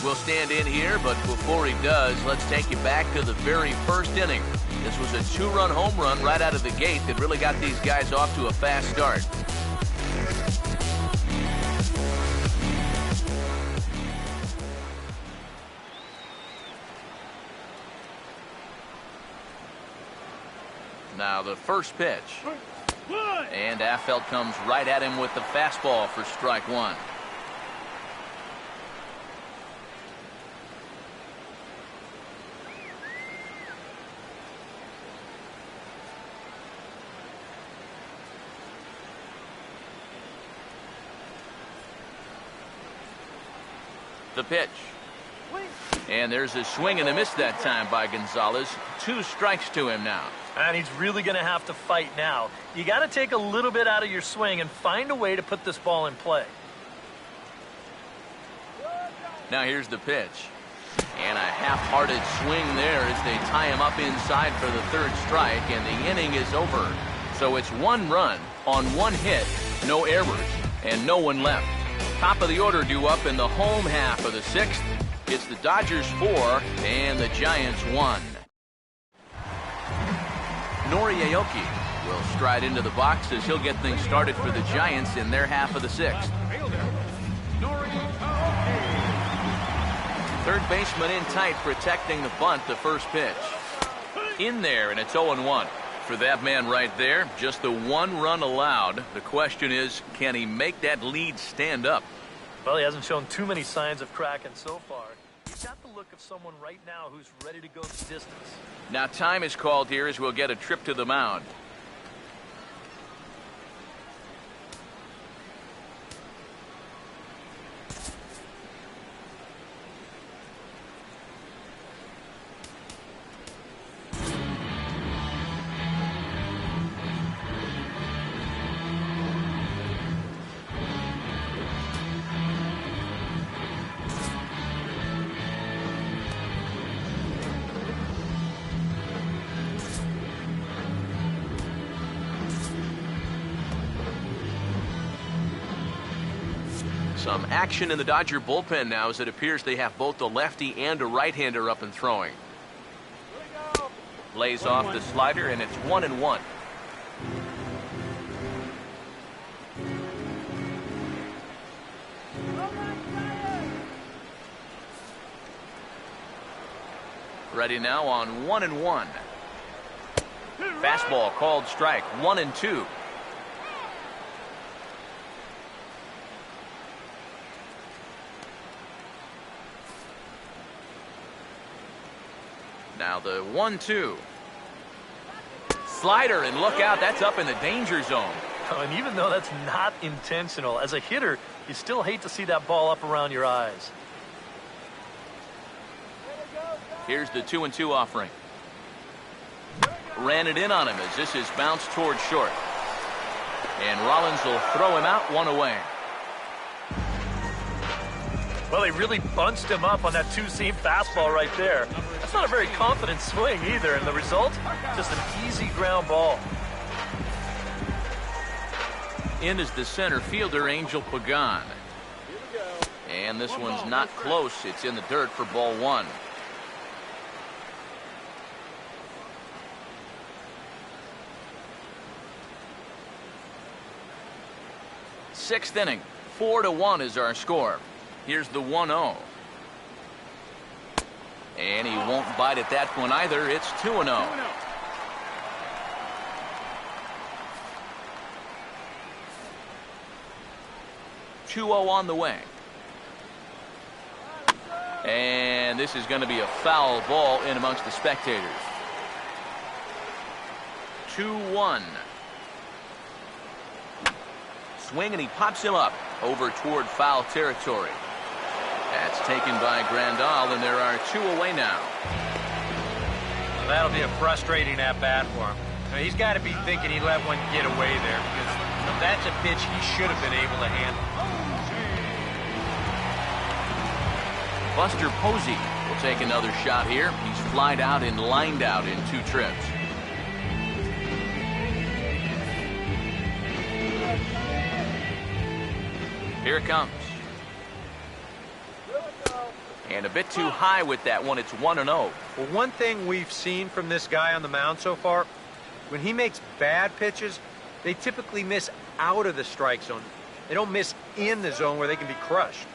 will stand in here, but before he does, let's take you back to the very first inning. This was a 2-run home run right out of the gate that really got these guys off to a fast start. Now the first pitch. And Affeldt comes right at him with the fastball for strike 1. The pitch. And there's a swing and a miss that time by Gonzalez. 2 strikes to him now. And he's really going to have to fight now. You got to take a little bit out of your swing and find a way to put this ball in play. Now here's the pitch. And a half-hearted swing there as they tie him up inside for the 3rd strike, and the inning is over. So it's 1 run on 1 hit, no errors, and no one left. Top of the order due up in the home half of the 6th. It's the Dodgers 4 and the Giants 1. Nori Aoki will stride into the box as he'll get things started for the Giants in their half of the 6th. 3rd baseman in tight, protecting the bunt, the first pitch. In there, and it's 0-1. For that man right there, just the 1 run allowed. The question is, can he make that lead stand up? Well, he hasn't shown too many signs of cracking so far. He's got the look of someone right now who's ready to go the distance. Now time is called here as we'll get a trip to the mound. Some action in the Dodger bullpen now as it appears they have both a lefty and a right-hander up and throwing. Lays off the slider, and it's 1-1. Ready now on 1-1. Fastball called strike, 1-2. Now the 1-2. Slider, and look out, that's up in the danger zone. And even though that's not intentional, as a hitter, you still hate to see that ball up around your eyes. Here's the 2-2 offering. Ran it in on him as this is bounced towards short. And Rollins will throw him out, one away. Well, he really bunched him up on that two-seam fastball right there. That's not a very confident swing either, and the result? Just an easy ground ball. In is the center fielder, Angel Pagan. And this one's not close. It's in the dirt for ball one. Sixth inning, 4-1 is our score. Here's the 1-0. And he won't bite at that one either. It's 2-0. On the way. And this is going to be a foul ball in amongst the spectators. 2-1. Swing, and he pops him up over toward foul territory. That's taken by Grandal, and there are 2 away now. Well, that'll be a frustrating at-bat for him. Now, he's got to be thinking he let one get away there, because that's a pitch he should have been able to handle. Buster Posey will take another shot here. He's flied out and lined out in 2 trips. Here it comes. And a bit too high with that one. It's 1-0. Well, one thing we've seen from this guy on the mound so far, when he makes bad pitches, they typically miss out of the strike zone. They don't miss in the zone where they can be crushed.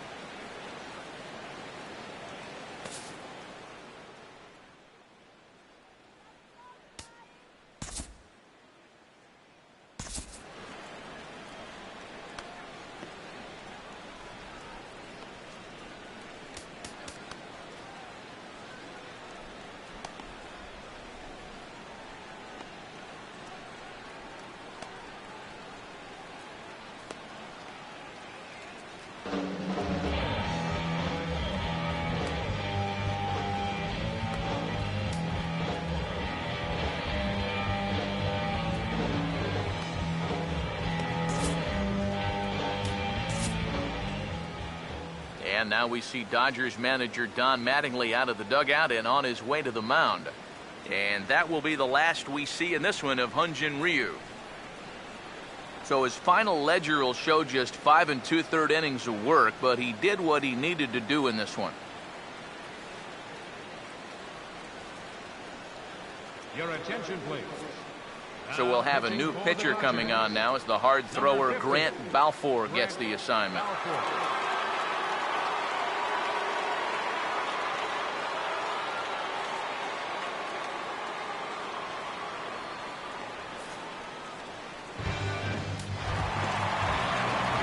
And now we see Dodgers manager Don Mattingly out of the dugout and on his way to the mound. And that will be the last we see in this one of Hyun-Jin Ryu. So his final ledger will show just 5 2/3 innings of work, but he did what he needed to do in this one. Your attention, please. So we'll have a new pitcher coming on now as the hard thrower Grant Balfour gets the assignment.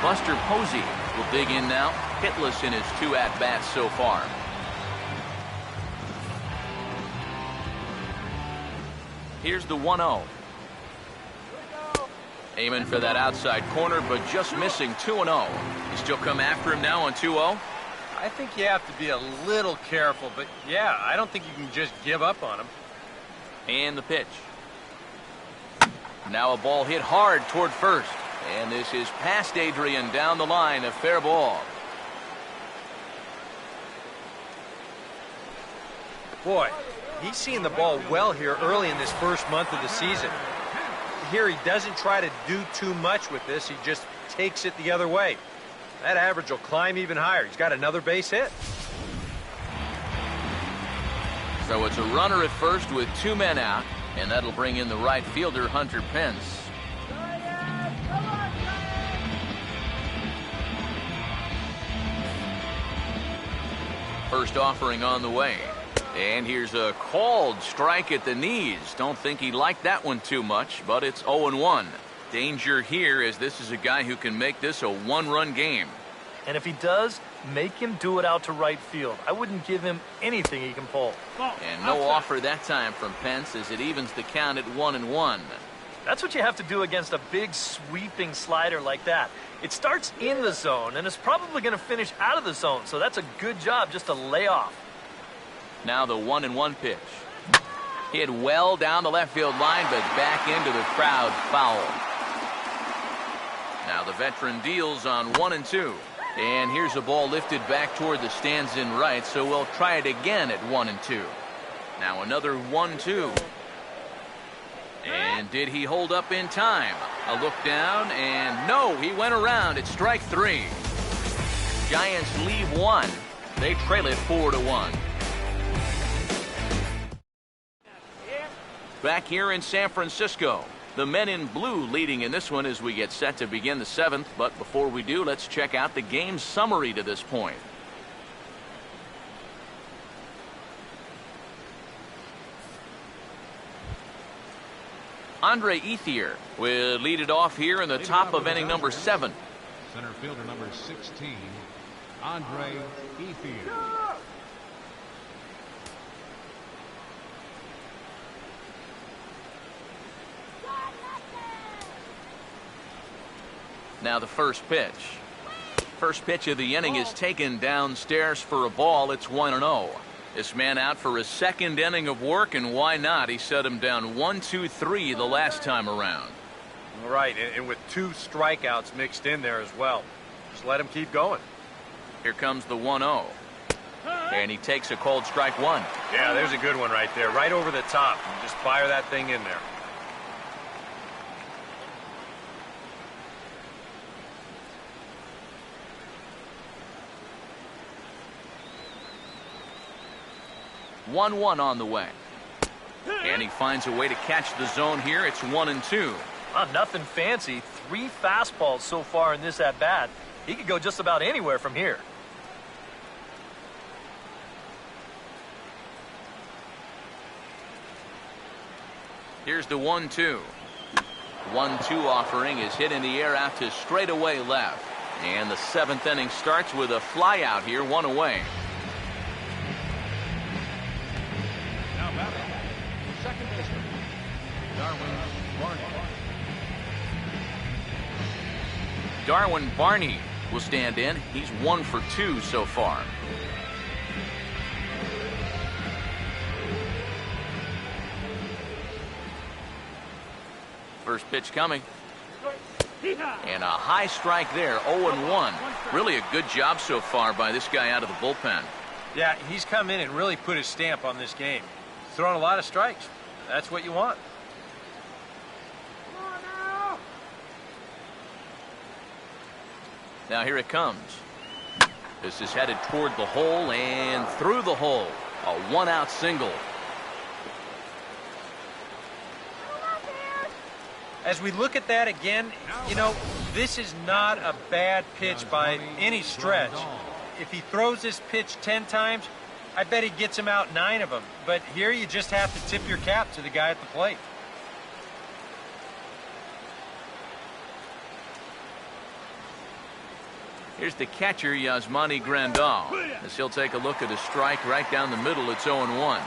Buster Posey will dig in now, hitless in his 2 at-bats so far. Here's the 1-0. Aiming for that outside corner, but just missing 2-0. You still come after him now on 2-0? I think you have to be a little careful, but yeah, I don't think you can just give up on him. And the pitch. Now a ball hit hard toward first. And this is past Adrian down the line, a fair ball. Boy, he's seeing the ball well here early in this first month of the season. Here he doesn't try to do too much with this. He just takes it the other way. That average will climb even higher. He's got another base hit. So it's a runner at first with 2 men out, and that'll bring in the right fielder, Hunter Pence. First offering on the way. And here's a called strike at the knees. Don't think he liked that one too much, but it's 0-1. Danger here, as this is a guy who can make this a 1-run game. And if he does, make him do it out to right field. I wouldn't give him anything he can pull. And no offer that time from Pence as it evens the count at 1-1. That's what you have to do against a big sweeping slider like that. It starts in the zone, and it's probably going to finish out of the zone, so that's a good job just to lay off. Now the 1-1 pitch. Hit well down the left field line, but back into the crowd, foul. Now the veteran deals on 1-2. And here's a ball lifted back toward the stands in right, so we'll try it again at 1-2. Now another 1-2. And did he hold up in time? A look down, and no, he went around. It's strike 3. Giants leave 1. They trail it 4-1. Back here in San Francisco, the men in blue leading in this one as we get set to begin the 7th. But before we do, let's check out the game summary to this point. Andre Ethier will lead it off here in the top of inning number 7. Center fielder number 16, Andre Ethier. Now the first pitch. First pitch of the inning is taken downstairs for a ball. It's 1-0. This man out for his second inning of work, and why not? He set him down 1-2-3 the last time around. Right, and with 2 strikeouts mixed in there as well. Just let him keep going. Here comes the 1-0. And he takes a cold strike 1. Yeah, there's a good one right there, right over the top. Just fire that thing in there. One on the way. And he finds a way to catch the zone here. It's 1-2. Nothing fancy. 3 fastballs so far in this at-bat. He could go just about anywhere from here. Here's the 1-2. 1-2 offering is hit in the air out to straightaway left. And the 7th inning starts with a fly out here, 1 away. Now batting, second baseman, Darwin Barney. Darwin Barney will stand in. He's 1 for 2 so far. First pitch coming. And a high strike there, 0-1. Really a good job so far by this guy out of the bullpen. Yeah, he's come in and really put his stamp on this game. He's thrown a lot of strikes. That's what you want. Now here it comes. This is headed toward the hole and through the hole. A 1-out single. As we look at that again, you know, this is not a bad pitch by any stretch. If he throws this pitch 10 times, I bet he gets him out 9 of them. But here you just have to tip your cap to the guy at the plate. Here's the catcher, Yasmani Grandal, as he'll take a look at a strike right down the middle. It's 0-1.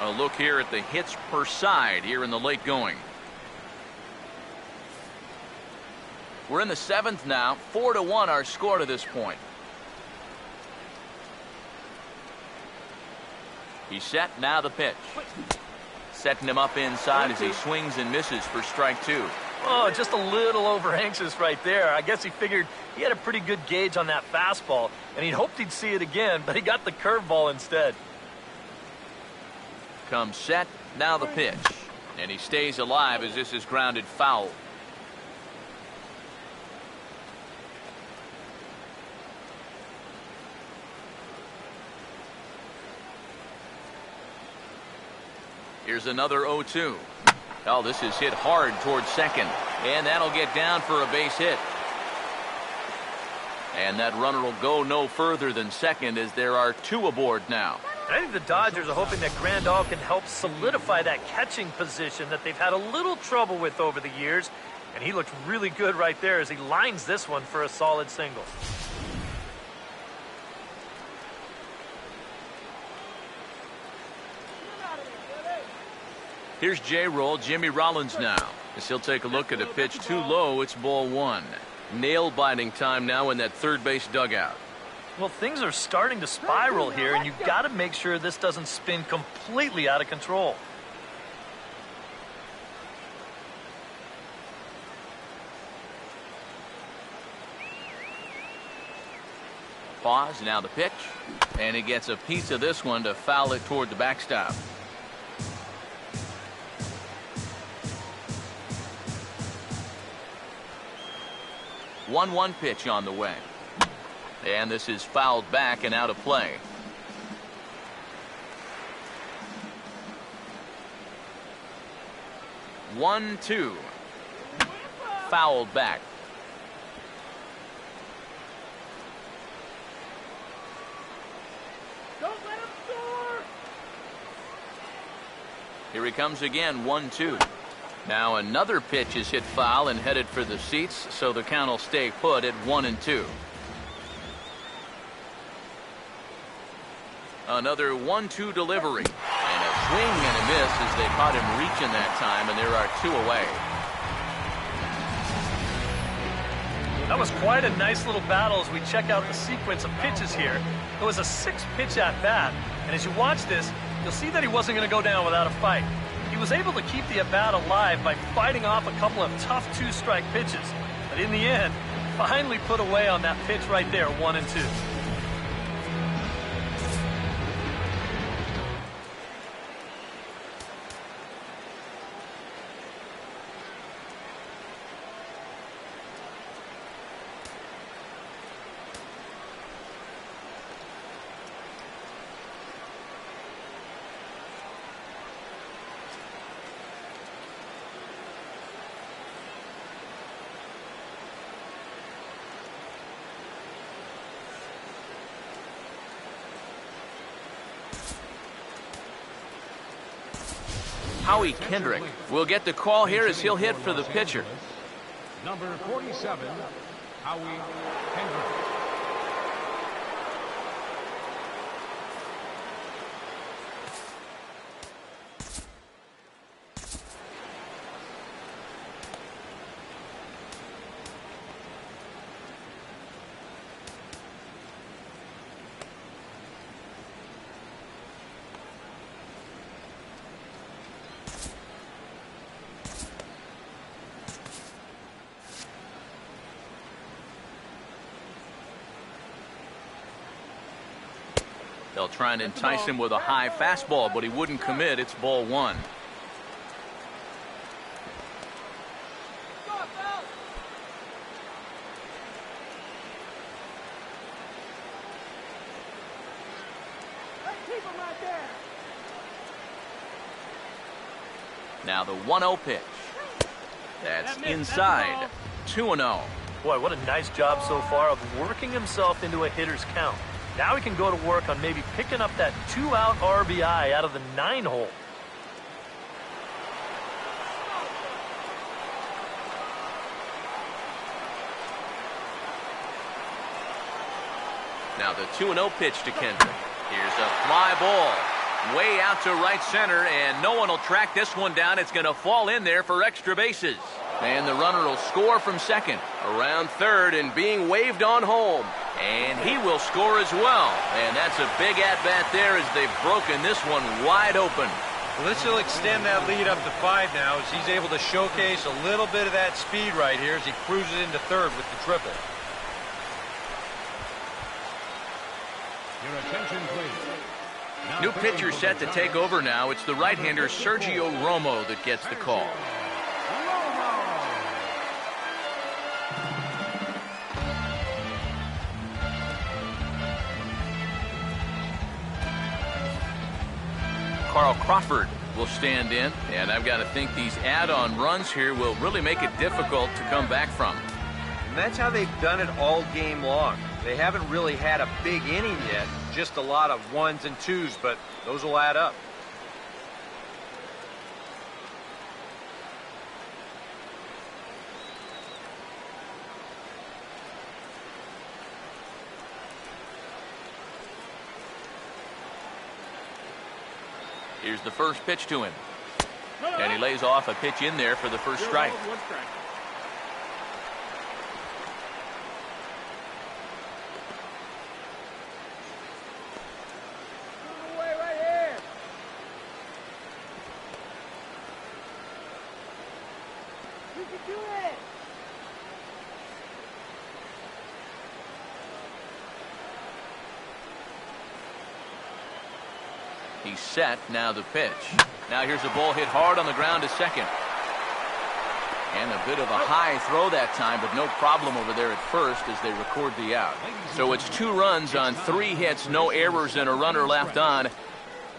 A look here at the hits per side here in the late going. We're in the 7th now. 4-1 our score to this point. He's set. Now the pitch. Setting him up inside as he swings and misses for strike 2. Oh, just a little over anxious right there. I guess he figured he had a pretty good gauge on that fastball, and he'd hoped he'd see it again, but he got the curveball instead. Comes set. Now the pitch. And he stays alive as this is grounded foul. Here's another 0-2. Oh, this is hit hard towards second. And that'll get down for a base hit. And that runner will go no further than second as there are 2 aboard now. I think the Dodgers are hoping that Grandal can help solidify that catching position that they've had a little trouble with over the years. And he looked really good right there as he lines this one for a solid single. Here's J-Roll, Jimmy Rollins now. As he'll take a look at a pitch too low, it's ball one. Nail-biting time now in that third base dugout. Well, things are starting to spiral here, and you've got to make sure this doesn't spin completely out of control. Pause, now the pitch. And he gets a piece of this one to foul it toward the backstop. 1-1 pitch on the way. And this is fouled back and out of play. One, two. Fouled back. Don't let him score! Here he comes again, 1-2. Now another pitch is hit foul and headed for the seats, so the count will stay put at 1-2. Another 1-2 delivery. And a swing and a miss as they caught him reaching that time, and there are two away. That was quite a nice little battle as we check out the sequence of pitches here. It was a 6-pitch at bat, and as you watch this, you'll see that he wasn't going to go down without a fight. He was able to keep the at-bat alive by fighting off a couple of tough two-strike pitches. But in the end, finally put away on that pitch right there, 1-2. Howie Kendrick will get the call here as he'll hit for the pitcher. Number 47, Howie Kendrick. They'll try and entice him with a high fastball, but he wouldn't commit. It's ball one. Now the 1-0 pitch. That's inside. 2-0. Boy, what a nice job so far of working himself into a hitter's count. Now he can go to work on maybe picking up that 2-out RBI out of the 9-hole. Now the 2-0 pitch to Kendrick. Here's a fly ball. Way out to right center, and no one will track this one down. It's going to fall in there for extra bases. And the runner will score from second. Around third and being waved on home. And he will score as well. And that's a big at-bat there as they've broken this one wide open. Well, this will extend that lead up to 5 now as he's able to showcase a little bit of that speed right here as he cruises into third with the triple. Your attention, please. Now New pitcher set to take over now. It's the right-hander Sergio Romo that gets the call. Carl Crawford will stand in, and I've got to think these add-on runs here will really make it difficult to come back from. And that's how they've done it all game long. They haven't really had a big inning yet, just a lot of 1s and 2s, but those will add up. Here's the first pitch to him. And he lays off a pitch in there for the first strike. He's set. Now the pitch. Now here's a ball hit hard on the ground to second. And a bit of a high throw that time, but no problem over there at first as they record the out. So it's 2 runs on 3 hits, no errors, and a runner left on.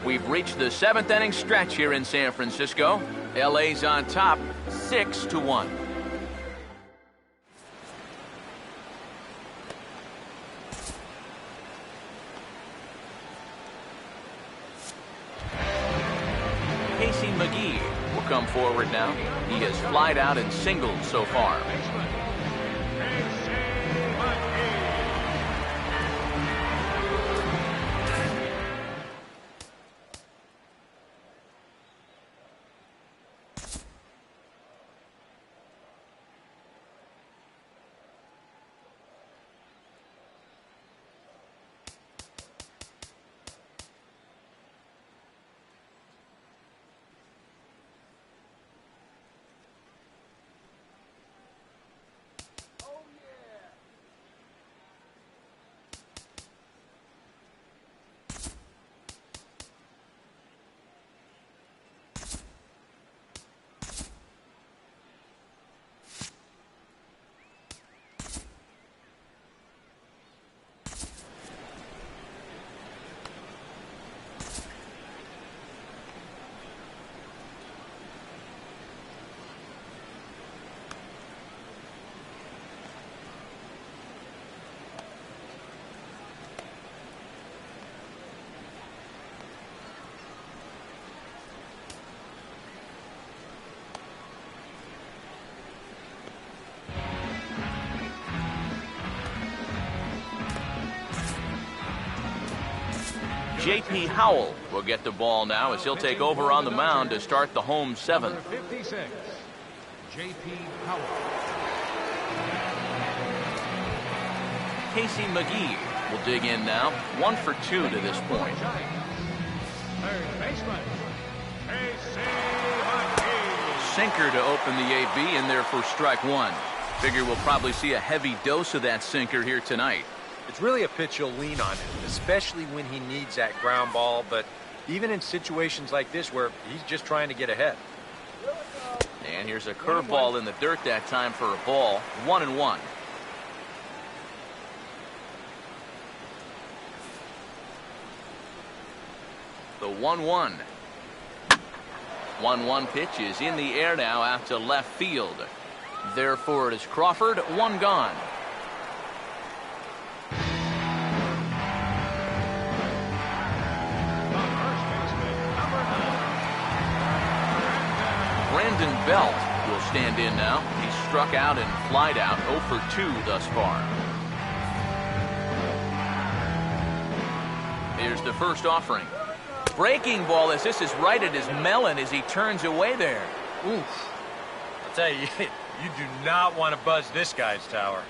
We've reached the 7th inning stretch here in San Francisco. LA's on top, 6-1. Casey McGee will come forward now. He has flied out and singled so far. J.P. Howell will get the ball now as he'll take over on the mound to start the home 7th. 56, J.P. Howell. Casey McGee will dig in now. 1 for 2 to this point. Third baseman, Casey McGee. Sinker to open the AB in there for strike 1. Figure we'll probably see a heavy dose of that sinker here tonight. It's really a pitch you'll lean on, especially when he needs that ground ball, but even in situations like this where he's just trying to get ahead. And here's a curveball in the dirt that time for a ball. 1-1. The 1-1. 1-1 pitch is in the air now out to left field. Therefore it is Crawford, 1 gone. Brandon Belt will stand in now. He's struck out and flied out, 0 for 2 thus far. Here's the first offering. Breaking ball as this is right at his melon as he turns away there. Oof. I'll tell you, you do not want to buzz this guy's tower.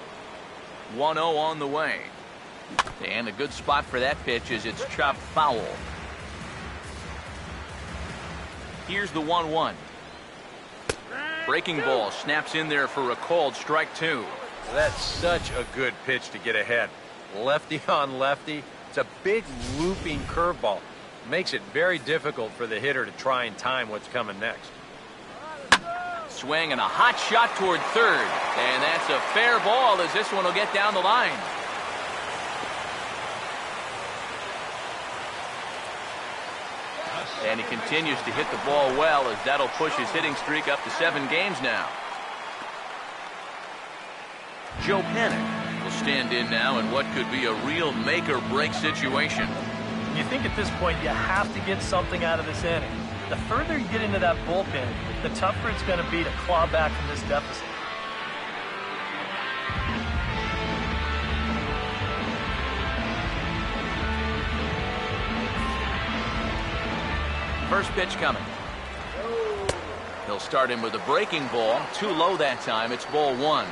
1-0 on the way. And a good spot for that pitch as it's chopped foul. Here's the 1-1. Breaking ball snaps in there for a called strike 2. That's such a good pitch to get ahead. Lefty on lefty. It's a big looping curveball. Makes it very difficult for the hitter to try and time what's coming next. Swing and a hot shot toward third. And that's a fair ball as this one will get down the line. And he continues to hit the ball well as that'll push his hitting streak up to 7 games now. Joe Panik will stand in now in what could be a real make-or-break situation. You think at this point you have to get something out of this inning. The further you get into that bullpen, the tougher it's going to be to claw back from this deficit. First pitch coming. He'll start him with a breaking ball. Too low that time. It's ball 1.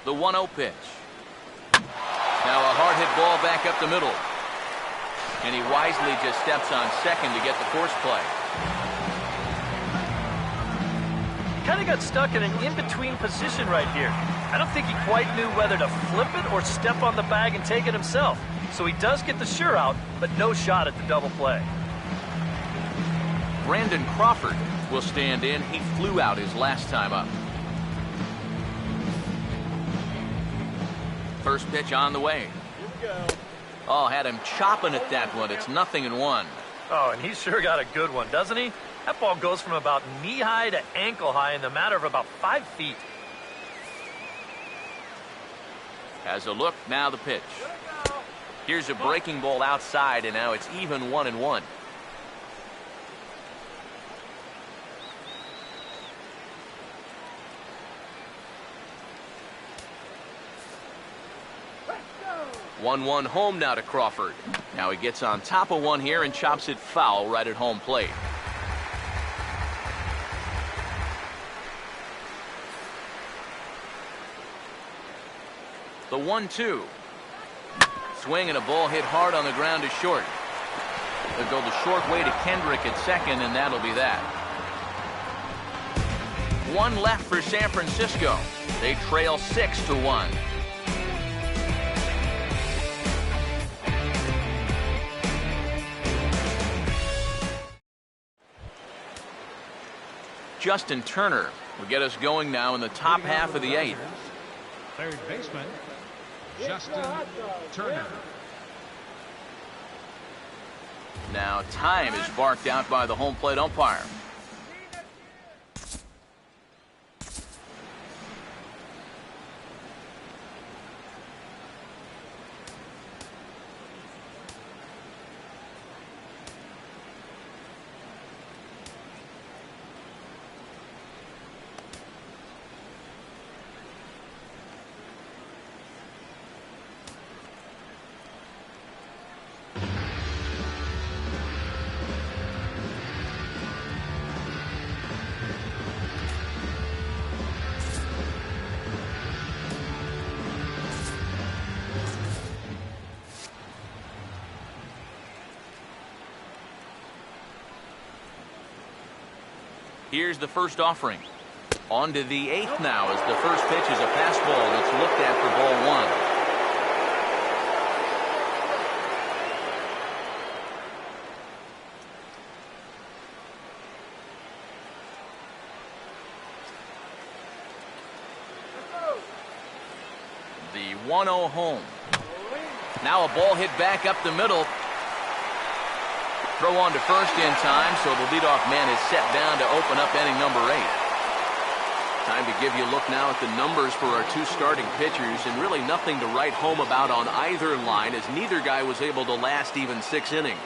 The 1-0 pitch. Now a hard hit ball back up the middle. And he wisely just steps on second to get the force play. He kind of got stuck in an in-between position right here. I don't think he quite knew whether to flip it or step on the bag and take it himself. So he does get the sure out, but no shot at the double play. Brandon Crawford will stand in. He flew out his last time up. First pitch on the way. Oh, had him chopping at that one. It's 0-1. Oh, and he sure got a good one, doesn't he? That ball goes from about knee-high to ankle-high in the matter of about 5 feet. Has a look, now the pitch. Here's a breaking ball outside, and now it's even 1-1. Let's go. 1-1 home now to Crawford. Now he gets on top of one here and chops it foul right at home plate. The 1-2. Swing and a ball hit hard on the ground to short. They'll go the short way to Kendrick at second, and that'll be that. One left for San Francisco. They trail 6-1. Justin Turner will get us going now in the top half of the 8th. Third baseman, Justin Turner. Now time is barked out by the home plate umpire. Here's the first offering. On to the 8th now as the first pitch is a fastball that's looked at for ball 1. The 1-0 home. Now a ball hit back up the middle. Throw on to first in time, so the leadoff man is set down to open up inning number 8. Time to give you a look now at the numbers for our 2 starting pitchers, and really nothing to write home about on either line, as neither guy was able to last even 6 innings.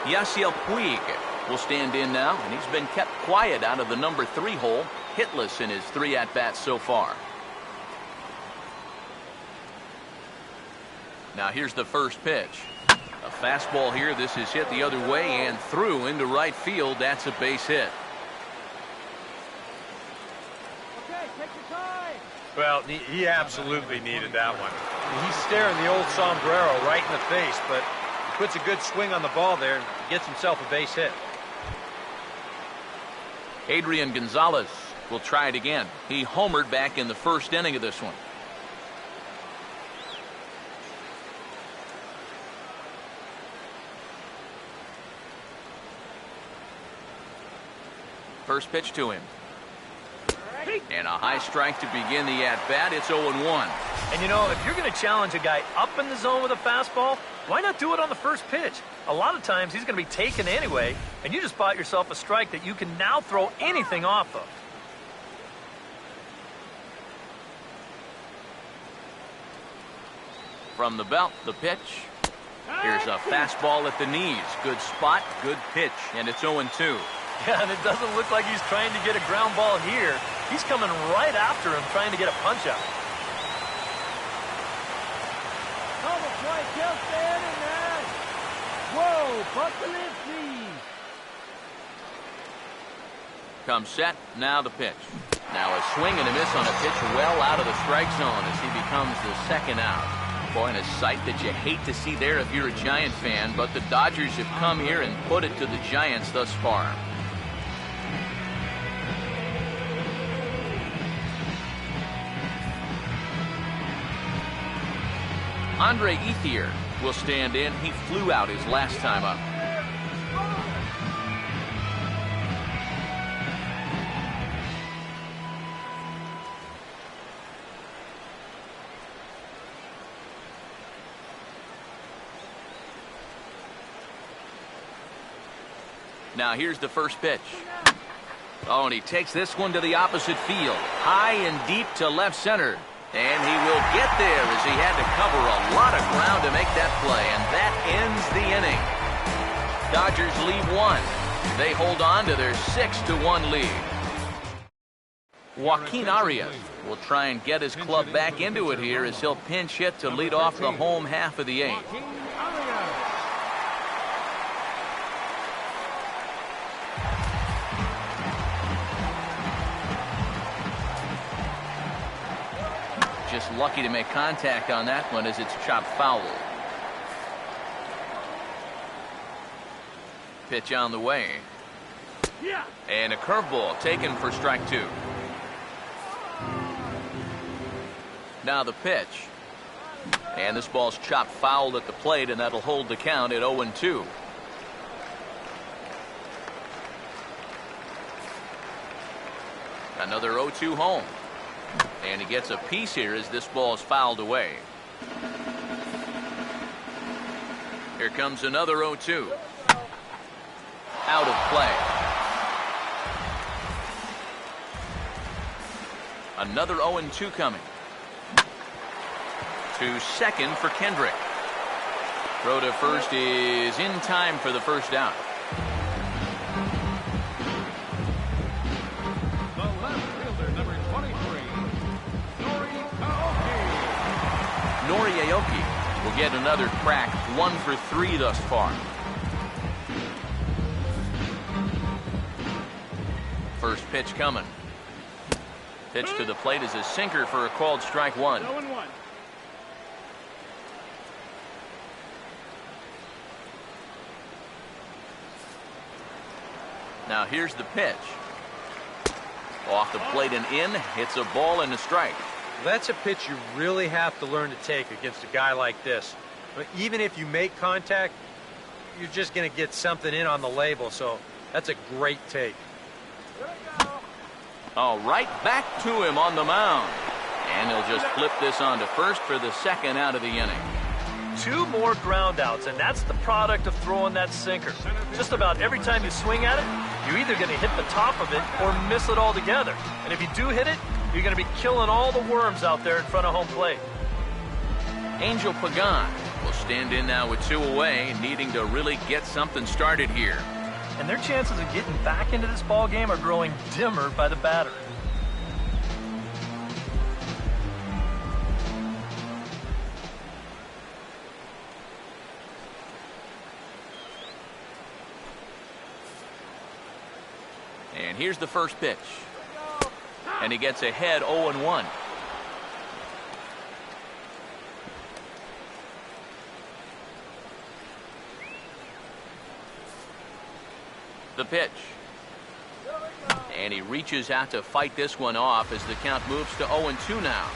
Yasiel Puig will stand in now, and he's been kept quiet out of the number 3 hole, hitless in his 3 at-bats so far. Now here's the first pitch. A fastball here. This is hit the other way and through into right field. That's a base hit. Okay, take your time. Well, he absolutely needed that one. He's staring the old sombrero right in the face, but he puts a good swing on the ball there and gets himself a base hit. Adrian Gonzalez will try it again. He homered back in the first inning of this one. First pitch to him. And a high strike to begin the at-bat. It's 0-1. And you know, if you're going to challenge a guy up in the zone with a fastball, why not do it on the first pitch? A lot of times he's going to be taken anyway, and you just bought yourself a strike that you can now throw anything off of. From the belt, the pitch. Here's a fastball at the knees. Good spot, good pitch, and it's 0-2. Yeah, and it doesn't look like he's trying to get a ground ball here. He's coming right after him, trying to get a punch out. Whoa, buckle in, please. Comes set, now the pitch. Now a swing and a miss on a pitch well out of the strike zone as he becomes the second out. Boy, in a sight that you hate to see there if you're a Giant fan, but the Dodgers have come here and put it to the Giants thus far. Andre Ethier will stand in. He flew out his last time up. Now here's the first pitch. Oh, and he takes this one to the opposite field. High and deep to left center. And he will get there as he had to cover a lot of ground to make that play. And that ends the inning. Dodgers lead one. They hold on to their 6-1 lead. Joaquin Arias will try and get his club back into it here as he'll pinch hit to lead off the home half of the eighth. Just lucky to make contact on that one as it's chopped foul. Pitch on the way. And a curveball taken for strike two. Now the pitch. And this ball's chopped foul at the plate, and that'll hold the count at 0-2. Another 0-2 home. And he gets a piece here as this ball is fouled away. Here comes another 0-2. Out of play. Another 0-2 coming. To second for Kendrick. Throw to first is in time for the first out. Nori Aoki will get another crack, 1 for 3 thus far. First pitch coming. Pitch to the plate is a sinker for a called strike one. 0-1. Now here's the pitch. Off the plate and in, hits a ball and a strike. That's a pitch you really have to learn to take against a guy like this. But even if you make contact, you're just going to get something in on the label, so that's a great take. Oh, right back to him on the mound. And he'll just flip this on to first for the second out of the inning. 2 more ground outs, and that's the product of throwing that sinker. Just about every time you swing at it, you're either going to hit the top of it or miss it altogether. And if you do hit it, you're going to be killing all the worms out there in front of home plate. Angel Pagan will stand in now with 2 away, needing to really get something started here. And their chances of getting back into this ball game are growing dimmer by the batter. And here's the first pitch. And he gets ahead 0-1. The pitch. And he reaches out to fight this one off as the count moves to 0-2 now.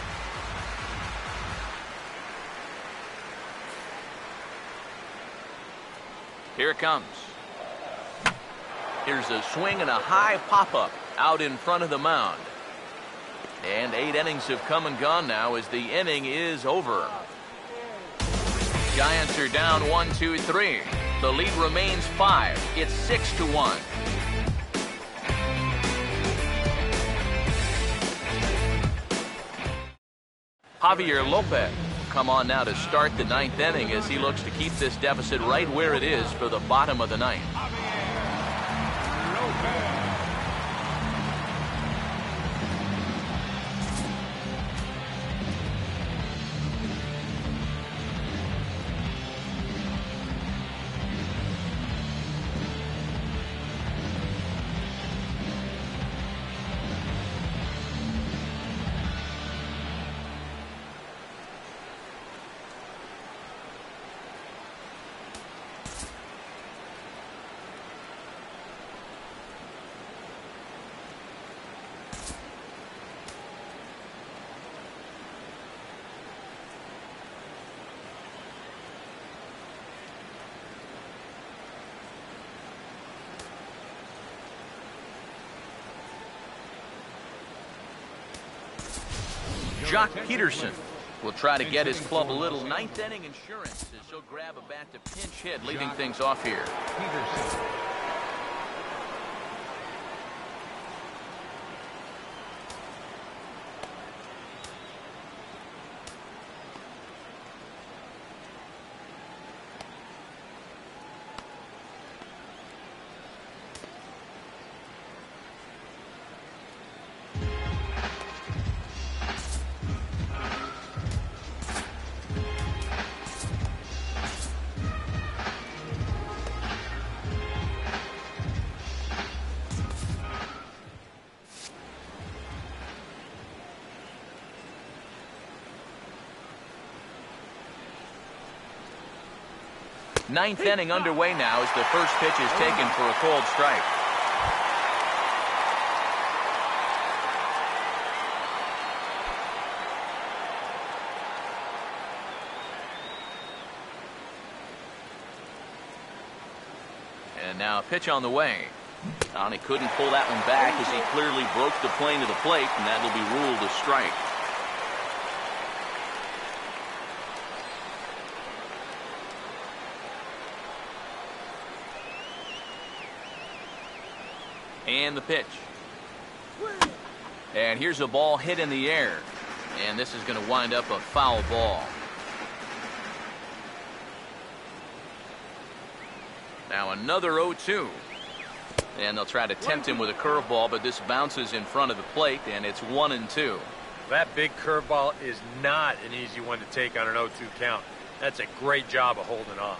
Here it comes. Here's a swing and a high pop-up out in front of the mound. And 8 innings have come and gone now as the inning is over. Giants are down 1-2-3. The lead remains 5. It's 6-1. Javier Lopez come on now to start the 9th inning as he looks to keep this deficit right where it is for the bottom of the 9th. Jock Peterson will try to get his club a little ninth inning insurance as he'll grab a bat to pinch hit, leading things off here. Peterson. Ninth inning underway now as the first pitch is taken for a called strike. And now a pitch on the way. And he couldn't pull that one back as he clearly broke the plane to the plate, and that will be ruled a strike. And the pitch. And here's a ball hit in the air. And this is going to wind up a foul ball. Now another 0-2. And they'll try to tempt him with a curveball, but this bounces in front of the plate, and it's 1-2. That big curveball is not an easy one to take on an 0-2 count. That's a great job of holding off.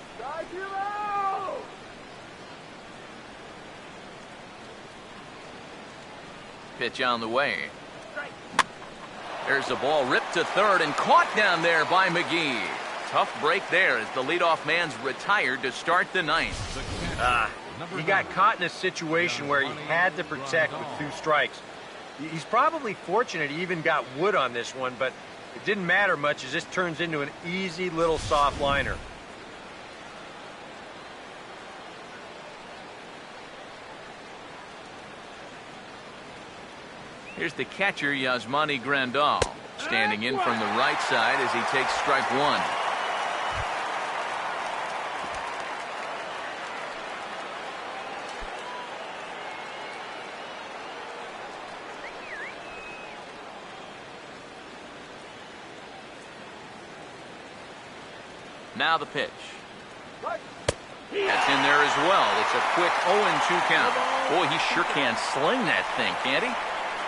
Pitch on the way. There's a ball ripped to third and caught down there by McGee. Tough break there as the leadoff man's retired to start the ninth. He got caught in a situation where he had to protect with 2 strikes. He's probably fortunate he even got wood on this one, but it didn't matter much as this turns into an easy little soft liner. Here's the catcher, Yasmani Grandal, standing in from the right side as he takes strike one. Now the pitch. That's in there as well. It's a quick 0-2 count. Boy, he sure can sling that thing, can't he?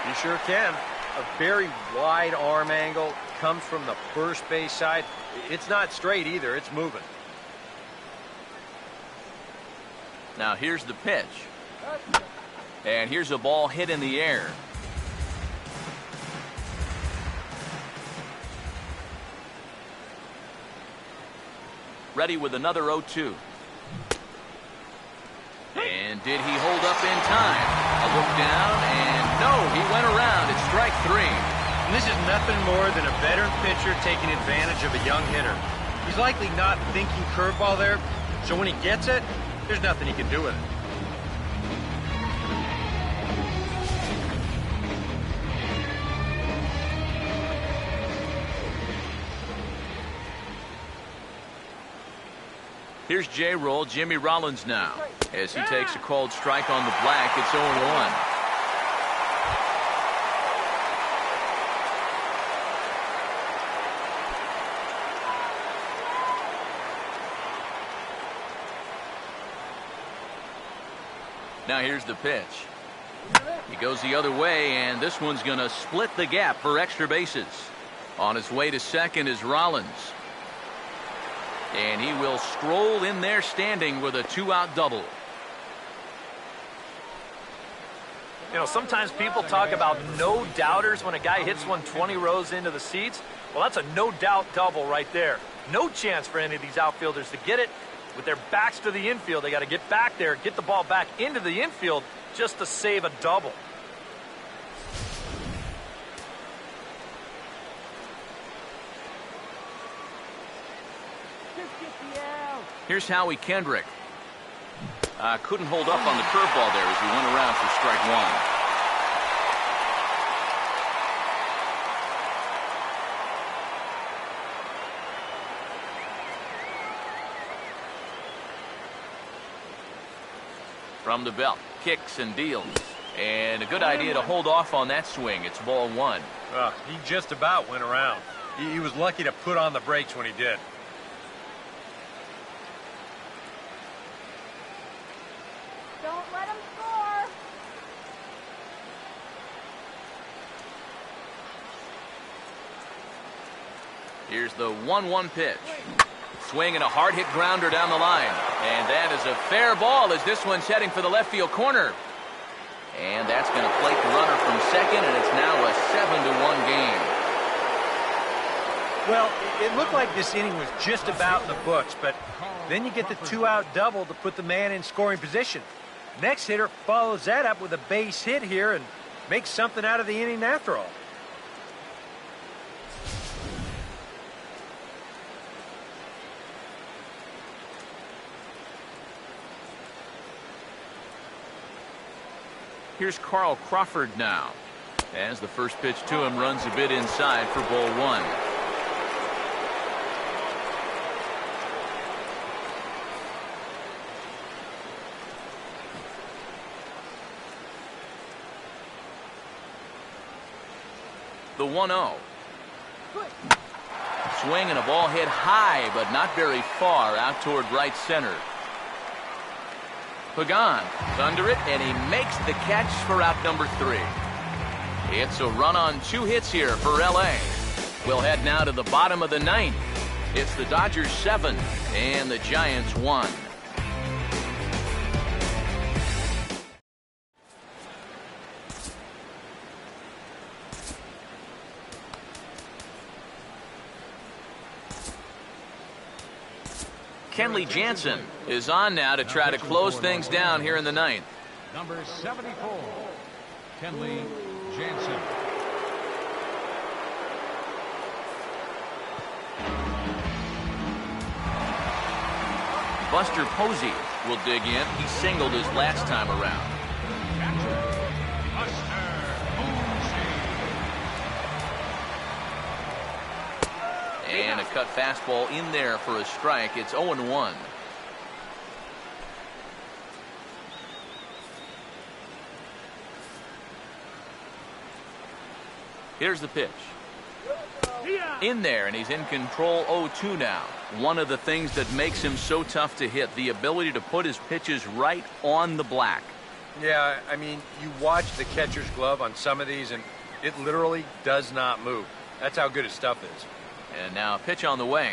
You sure can. A very wide arm angle, comes from the first base side. It's not straight either, it's moving. Now here's the pitch. And here's a ball hit in the air. Ready with another 0-2. And did he hold up in time? A look down, and no, he went around. It's strike 3. And this is nothing more than a veteran pitcher taking advantage of a young hitter. He's likely not thinking curveball there, so when he gets it, there's nothing he can do with it. Here's J-Roll, Jimmy Rollins now. As he takes a called strike on the black, it's 0-1. Now here's the pitch. He goes the other way, and this one's going to split the gap for extra bases. On his way to second is Rollins. And he will stroll in there standing with a 2-out double. You know, sometimes people talk about no doubters when a guy hits one 20 rows into the seats. Well, that's a no-doubt double right there. No chance for any of these outfielders to get it. With their backs to the infield, they got to get back there, get the ball back into the infield just to save a double. Here's Howie Kendrick. Couldn't hold up on the curveball there as he went around for strike one. From the belt, kicks and deals. And a good idea to hold off on that swing. It's ball one. He just about went around. He was lucky to put on the brakes when he did. Don't let him score. Here's the 1-1 pitch. Swing and a hard hit grounder down the line. And that is a fair ball as this one's heading for the left field corner. And that's going to plate the runner from second, and it's now a 7-1 game. Well, it looked like this inning was just about in the books, but then you get the 2-out double to put the man in scoring position. Next hitter follows that up with a base hit here and makes something out of the inning after all. Here's Carl Crawford now, as the first pitch to him runs a bit inside for ball one. The 1-0. Swing and a ball hit high, but not very far out toward right center. Pagan is under it, and he makes the catch for out number 3. It's a run on 2 hits here for L.A. We'll head now to the bottom of the 9th. It's the Dodgers 7 and the Giants 1. Kenley Jansen is on now to try to close things down here in the 9th. Number 74, Kenley Jansen. Buster Posey will dig in. He singled his last time around. And a cut fastball in there for a strike. It's 0-1. Here's the pitch. In there, and he's in control. 0-2 now. One of the things that makes him so tough to hit, the ability to put his pitches right on the black. Yeah, I mean, you watch the catcher's glove on some of these, and it literally does not move. That's how good his stuff is. And now a pitch on the way.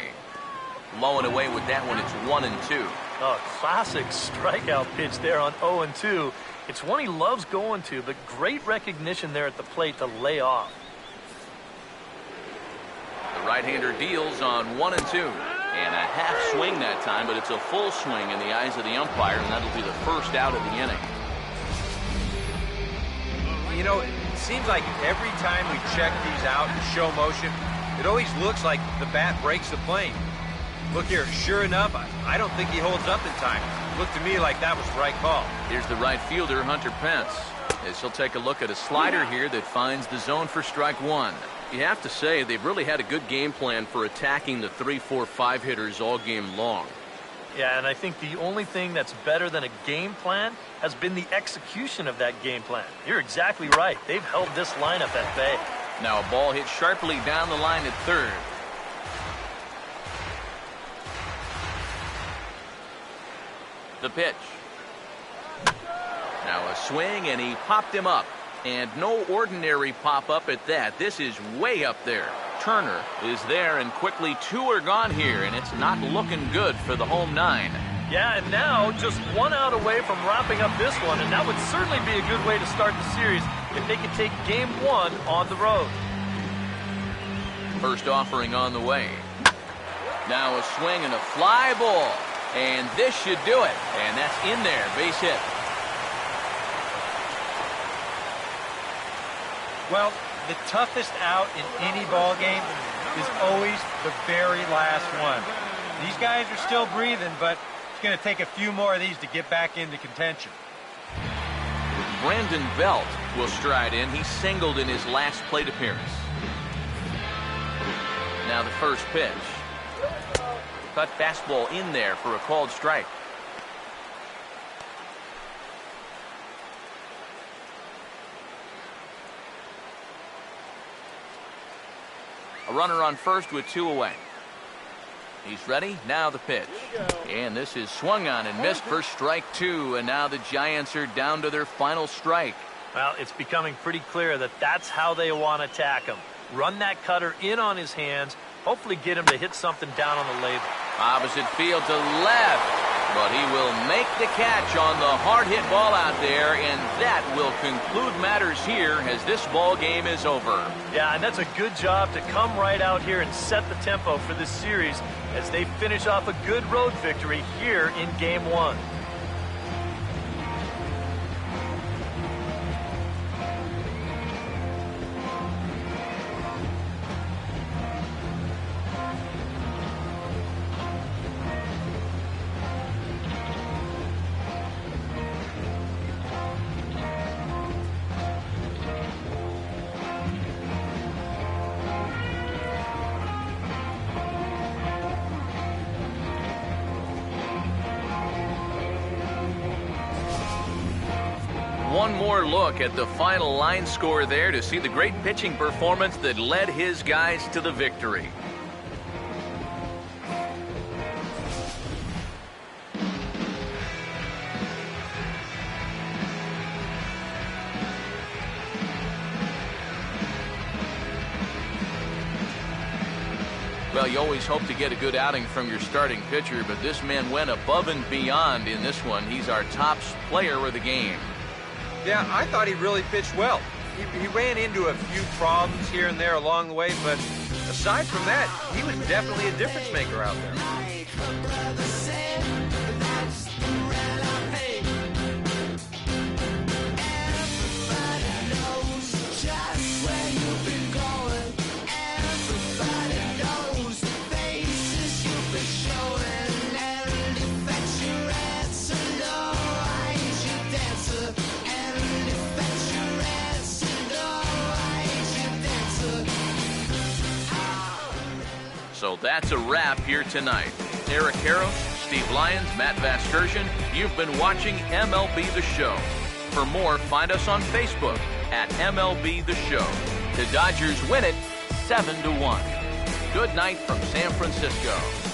Low and away with that one. It's 1-2. Oh, classic strikeout pitch there on 0-2. It's one he loves going to, but great recognition there at the plate to lay off. The right-hander deals on 1-2. And a half swing that time, but it's a full swing in the eyes of the umpire, and that'll be the first out of the inning. You know, it seems like every time we check these out in show motion, it always looks like the bat breaks the plane. Look here, sure enough, I don't think he holds up in time. Looked to me like that was the right call. Here's the right fielder, Hunter Pence, as he'll take a look at a slider here that finds the zone for strike one. You have to say they've really had a good game plan for attacking the 3, 4, 5 hitters all game long. Yeah, and I think the only thing that's better than a game plan has been the execution of that game plan. You're exactly right. They've held this lineup at bay. Now a ball hit sharply down the line at third. The pitch. Now a swing, and he popped him up. And no ordinary pop-up at that. This is way up there. Turner is there, and quickly 2 are gone here, and it's not looking good for the home 9. Yeah, and now just 1 out away from wrapping up this one, and that would certainly be a good way to start the series if they could take game 1 on the road. First offering on the way. Now a swing and a fly ball. And this should do it. And that's in there. Base hit. Well, the toughest out in any ball game is always the very last one. These guys are still breathing, but it's going to take a few more of these to get back into contention. Brandon Belt will stride in. He singled in his last plate appearance. Now the first pitch. Cut fastball in there for a called strike. A runner on first with 2 away. He's ready. Now the pitch. And this is swung on and missed for strike 2. And now the Giants are down to their final strike. Well, it's becoming pretty clear that that's how they want to attack him. Run that cutter in on his hands. Hopefully get him to hit something down on the label. Opposite field to left. But he will make the catch on the hard hit ball out there, and that will conclude matters here as this ball game is over. Yeah, and that's a good job to come right out here and set the tempo for this series as they finish off a good road victory here in Game 1. One more look at the final line score there to see the great pitching performance that led his guys to the victory. Well, you always hope to get a good outing from your starting pitcher, but this man went above and beyond in this one. He's our top player of the game. Yeah, I thought he really pitched well. He ran into a few problems here and there along the way, but aside from that, he was definitely a difference maker out there. So that's a wrap here tonight. Eric Harrow, Steve Lyons, Matt Vasgersian, you've been watching MLB The Show. For more, find us on Facebook at MLB The Show. The Dodgers win it 7-1. Good night from San Francisco.